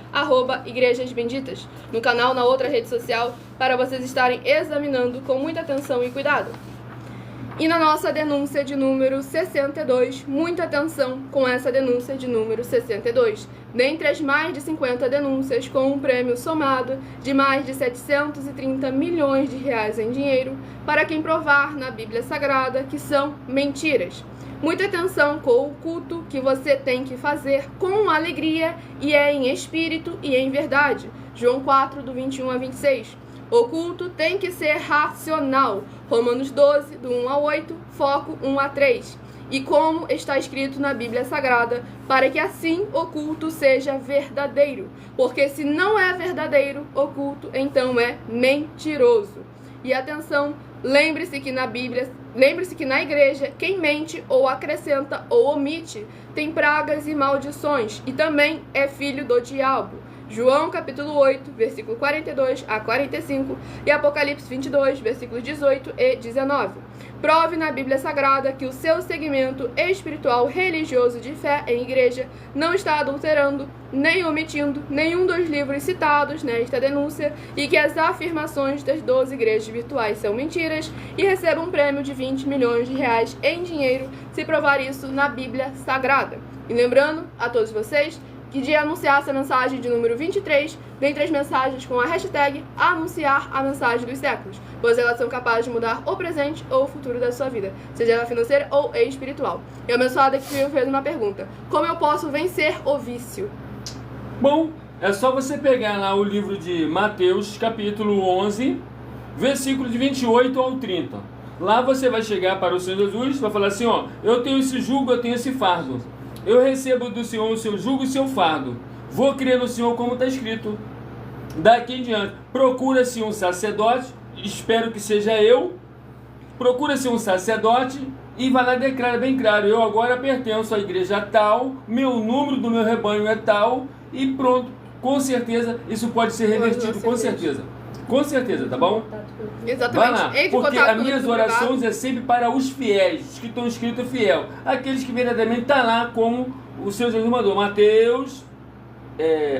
@igrejasbenditas, no canal, na outra rede social, para vocês estarem examinando com muita atenção e cuidado. E na nossa denúncia de número 62, muita atenção com essa denúncia de número 62. Dentre as mais de 50 denúncias, com um prêmio somado de mais de 730 milhões de reais em dinheiro, para quem provar na Bíblia Sagrada que são mentiras. Muita atenção com o culto que você tem que fazer com alegria e é em espírito e em verdade. João 4, do 21 a 26. O culto tem que ser racional. Romanos 12, do 1 a 8, foco 1 a 3. E como está escrito na Bíblia Sagrada, para que assim o culto seja verdadeiro. Porque se não é verdadeiro o culto, então é mentiroso. E atenção, lembre-se que na igreja, quem mente ou acrescenta ou omite tem pragas e maldições, e também é filho do diabo. João capítulo 8, versículo 42 a 45 e Apocalipse 22, versículos 18 e 19. Prove na Bíblia Sagrada que o seu segmento espiritual religioso de fé em igreja não está adulterando nem omitindo nenhum dos livros citados nesta denúncia e que as afirmações das 12 igrejas virtuais são mentiras e receba um prêmio de 20 milhões de reais em dinheiro se provar isso na Bíblia Sagrada. E lembrando a todos vocês que de anunciar essa mensagem de número 23, dentre as mensagens com a hashtag anunciar a mensagem dos séculos, pois elas são capazes de mudar o presente ou o futuro da sua vida, seja ela financeira ou espiritual. E a abençoada que fez uma pergunta: como eu posso vencer o vício? Bom, é só você pegar lá o livro de Mateus, capítulo 11, versículo de 28 ao 30. Lá você vai chegar para o Senhor Jesus, vai falar assim, ó, eu tenho esse jugo, eu tenho esse fardo. Eu recebo do Senhor o seu jugo e o seu fardo. Vou crer no Senhor como está escrito. Daqui em diante, procura-se um sacerdote, espero que seja eu, procura-se um sacerdote e vai lá e declara bem claro, eu agora pertenço à igreja tal, meu número do meu rebanho é tal, e pronto, com certeza isso pode ser revertido, com certeza. Com certeza, tá bom? Exatamente. Vai lá, porque as minhas orações é sempre para os fiéis, os que estão escritos fiel. Aqueles que verdadeiramente estão lá como o Senhor Jesus mandou. Mateus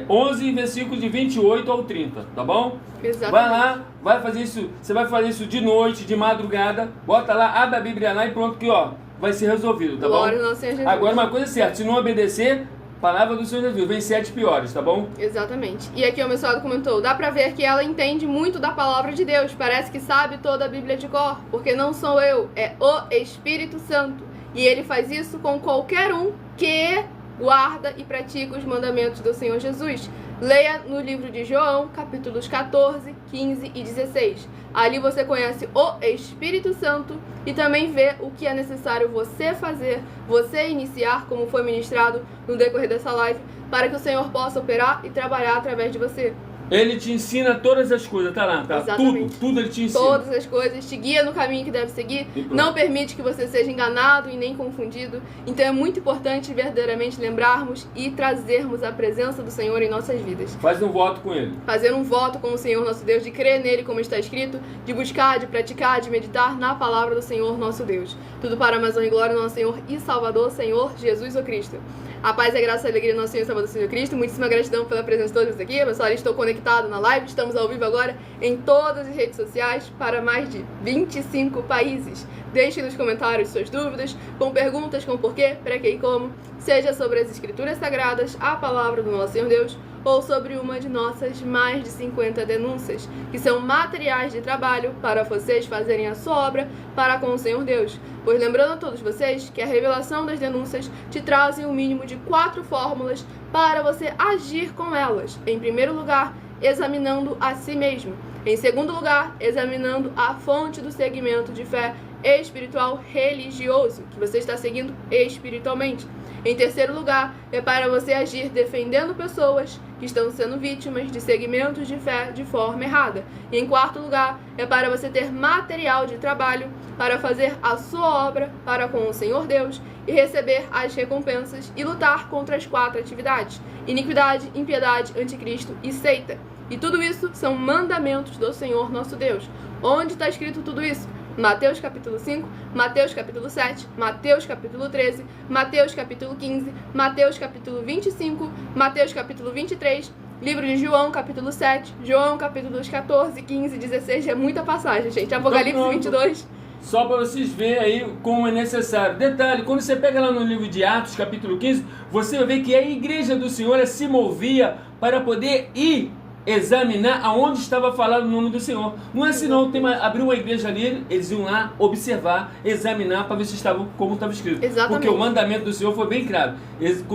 11, versículos de 28 ao 30, tá bom? Exatamente. Vai lá, vai fazer isso, você vai fazer isso de noite, de madrugada, bota lá, abre a Bíblia lá e pronto que ó, vai ser resolvido, tá Glória bom? ao Senhor Jesus. Agora uma coisa é certa, se não obedecer, palavra do Senhor Jesus, vem 7 piores, tá bom? Exatamente. E aqui o meu soldado comentou, dá pra ver que ela entende muito da palavra de Deus, parece que sabe toda a Bíblia de cor, porque não sou eu, é o Espírito Santo. E ele faz isso com qualquer um que guarda e pratica os mandamentos do Senhor Jesus. Leia no livro de João, capítulos 14, 15 e 16. Ali você conhece o Espírito Santo e também vê o que é necessário você fazer, você iniciar, como foi ministrado no decorrer dessa live, para que o Senhor possa operar e trabalhar através de você. Ele te ensina todas as coisas, tá lá, tá? Exatamente. Tudo ele te ensina. Todas as coisas, te guia no caminho que deve seguir, não permite que você seja enganado e nem confundido. Então é muito importante verdadeiramente lembrarmos e trazermos a presença do Senhor em nossas vidas. Faz um voto com ele. Fazer um voto com o Senhor nosso Deus, de crer nele como está escrito, de buscar, de praticar, de meditar na palavra do Senhor nosso Deus. Tudo para a mais honra e glória do nosso Senhor e Salvador, Senhor Jesus o Cristo. A paz e a graça e a alegria do nosso Senhor e Salvador Jesus Cristo. Muitíssima gratidão pela presença de todos aqui. Pessoal, estou conectado na live. Estamos ao vivo agora em todas as redes sociais para mais de 25 países. Deixe nos comentários suas dúvidas, com perguntas, com porquê, para que e como, seja sobre as Escrituras Sagradas, a palavra do nosso Senhor Deus, ou sobre uma de nossas mais de 50 denúncias, que são materiais de trabalho para vocês fazerem a sua obra para com o Senhor Deus. Pois lembrando a todos vocês que a revelação das denúncias te trazem um mínimo de 4 fórmulas para você agir com elas. Em primeiro lugar, examinando a si mesmo. Em segundo lugar, examinando a fonte do segmento de fé espiritual religioso que você está seguindo espiritualmente. Em terceiro lugar, é para você agir defendendo pessoas que estão sendo vítimas de segmentos de fé de forma errada. E em quarto lugar, é para você ter material de trabalho para fazer a sua obra para com o Senhor Deus e receber as recompensas e lutar contra as 4 atividades: iniquidade, impiedade, anticristo e seita. E tudo isso são mandamentos do Senhor nosso Deus. Onde está escrito tudo isso? Mateus capítulo 5, Mateus capítulo 7, Mateus capítulo 13, Mateus capítulo 15, Mateus capítulo 25, Mateus capítulo 23, livro de João capítulo 7, João capítulos 14, 15, 16, é muita passagem, gente. Apocalipse 22. Só para vocês verem aí como é necessário. Detalhe, quando você pega lá no livro de Atos capítulo 15, você vai ver que a igreja do Senhor se movia para poder ir examinar aonde estava falado o nome do Senhor. Não é senão abrir uma igreja ali, eles iam lá observar, examinar para ver se estava como estava escrito. Exatamente. Porque o mandamento do Senhor foi bem claro.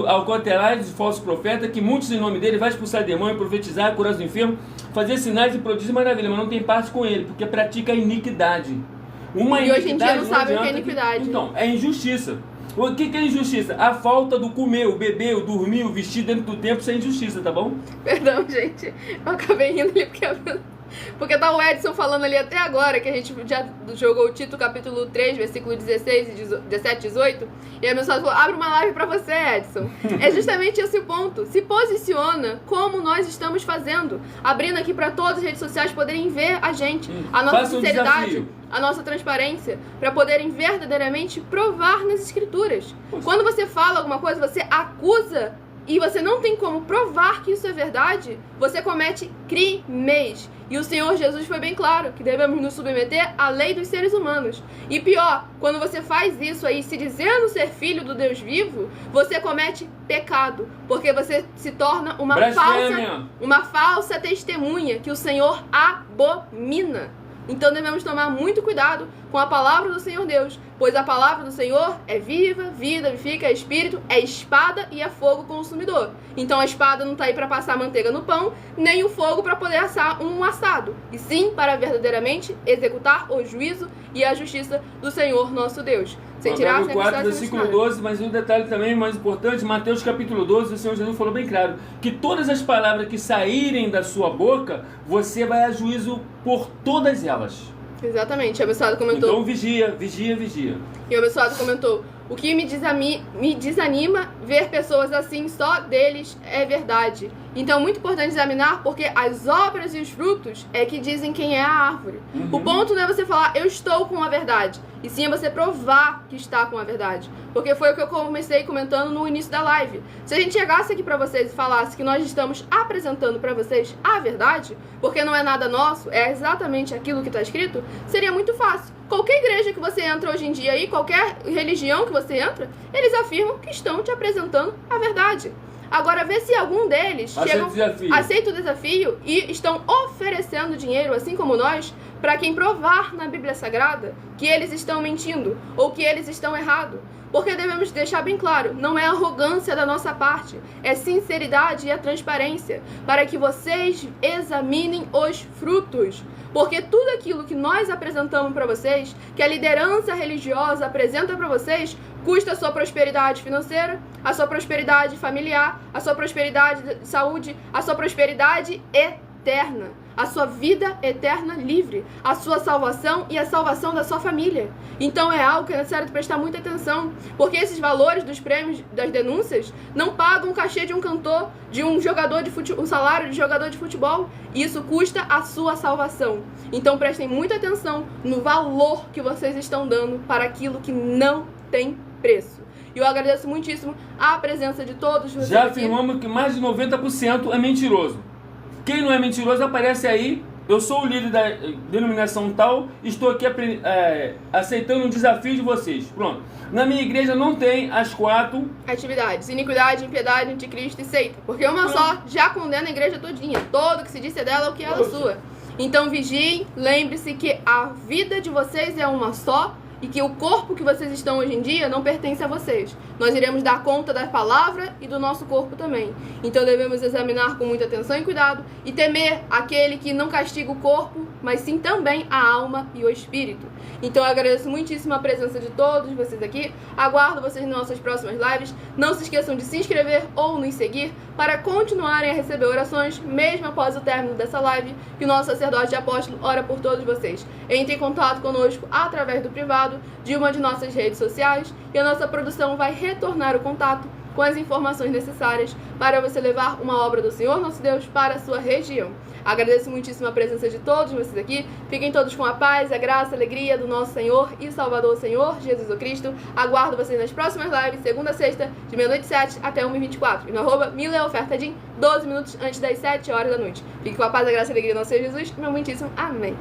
Ao cautelar de falso profeta, que muitos em nome dele vai expulsar demônio, profetizar, curar os enfermos, fazer sinais e prodígios e maravilha, mas não tem parte com ele, porque pratica a iniquidade. E hoje em dia não sabe o que é iniquidade. Então, é injustiça. O que é injustiça? A falta do comer, o beber, o dormir, o vestir dentro do tempo, isso é injustiça, tá bom? Perdão, gente. Eu acabei rindo ali porque tá o Edson falando ali até agora, que a gente já jogou o Tito capítulo 3, versículo 16, 17 e 18. E a mensagem falou, abre uma live pra você, Edson. É justamente esse o ponto. Se posiciona como nós estamos fazendo. Abrindo aqui pra todas as redes sociais poderem ver a gente. A nossa sinceridade, a nossa transparência, para poderem verdadeiramente provar nas escrituras. Quando você fala alguma coisa, você acusa e você não tem como provar que isso é verdade, você comete crimes. E o Senhor Jesus foi bem claro que devemos nos submeter à lei dos seres humanos. E pior, quando você faz isso aí, se dizendo ser filho do Deus vivo, você comete pecado, porque você se torna uma falsa testemunha que o Senhor abomina. Então devemos tomar muito cuidado com a palavra do Senhor Deus, pois a palavra do Senhor é viva, vida, vivifica, é espírito, é espada e é fogo consumidor. Então a espada não está aí para passar manteiga no pão, nem o fogo para poder assar um assado, e sim para verdadeiramente executar o juízo e a justiça do Senhor nosso Deus. Sem tirar, no 4, versículo 12, mas um detalhe também mais importante, Mateus capítulo 12, o Senhor Jesus falou bem claro, que todas as palavras que saírem da sua boca, você vai a juízo por todas elas. Exatamente, o abençoado comentou. Então vigia, vigia, vigia. E o abençoado comentou: o que me desanima ver pessoas assim, só deles é verdade. Então é muito importante examinar, porque as obras e os frutos é que dizem quem é a árvore. O ponto não é você falar, eu estou com a verdade, e sim é você provar que está com a verdade. Porque foi o que eu comecei comentando no início da live. Se a gente chegasse aqui pra vocês e falasse que nós estamos apresentando pra vocês a verdade, porque não é nada nosso, é exatamente aquilo que está escrito, seria muito fácil. Qualquer igreja que você entra hoje em dia aí, qualquer religião que você entra, eles afirmam que estão te apresentando a verdade. Agora, vê se algum deles aceita o desafio e estão oferecendo dinheiro, assim como nós, para quem provar na Bíblia Sagrada que eles estão mentindo ou que eles estão errados. Porque devemos deixar bem claro, não é arrogância da nossa parte, é sinceridade e a transparência, para que vocês examinem os frutos. Porque tudo aquilo que nós apresentamos para vocês, que a liderança religiosa apresenta para vocês, custa a sua prosperidade financeira, a sua prosperidade familiar, a sua prosperidade de saúde, a sua prosperidade eterna, a sua vida eterna livre, a sua salvação e a salvação da sua família. Então é algo que é necessário prestar muita atenção, porque esses valores dos prêmios, das denúncias, não pagam o cachê de um cantor, de um jogador de futebol, o salário de jogador de futebol. Isso custa a sua salvação. Então prestem muita atenção no valor que vocês estão dando para aquilo que não tem preço. E eu agradeço muitíssimo a presença de todos vocês. Já afirmamos que mais de 90% é mentiroso. Quem não é mentiroso aparece aí. Eu sou o líder da denominação tal, estou aqui aceitando um desafio de vocês. Pronto. Na minha igreja não tem as 4 atividades: iniquidade, impiedade, anticristo e seita. Porque uma só já condena a igreja todinha. Todo que se disse é dela, o que ela é sua. Então vigiem, lembre-se que a vida de vocês é uma só, e que o corpo que vocês estão hoje em dia não pertence a vocês. Nós iremos dar conta da palavra e do nosso corpo também. Então devemos examinar com muita atenção e cuidado e temer aquele que não castiga o corpo, mas sim também a alma e o espírito. Então eu agradeço muitíssimo a presença de todos vocês aqui. Aguardo vocês nas nossas próximas lives. Não se esqueçam de se inscrever ou nos seguir para continuarem a receber orações, mesmo após o término dessa live, que o nosso sacerdote e apóstolo ora por todos vocês. Entre em contato conosco através do privado de uma de nossas redes sociais e a nossa produção vai retornar o contato com as informações necessárias para você levar uma obra do Senhor nosso Deus para a sua região. Agradeço muitíssimo a presença de todos vocês aqui. Fiquem todos com a paz, a graça, a alegria do nosso Senhor e Salvador Senhor Jesus Cristo. Aguardo vocês nas próximas lives, segunda a sexta, de meia-noite 7 até 1h24. E no @mileofertadim, 12 minutos antes das 7 horas da noite. Fiquem com a paz, a graça e a alegria do nosso Senhor Jesus. Meu muitíssimo amém.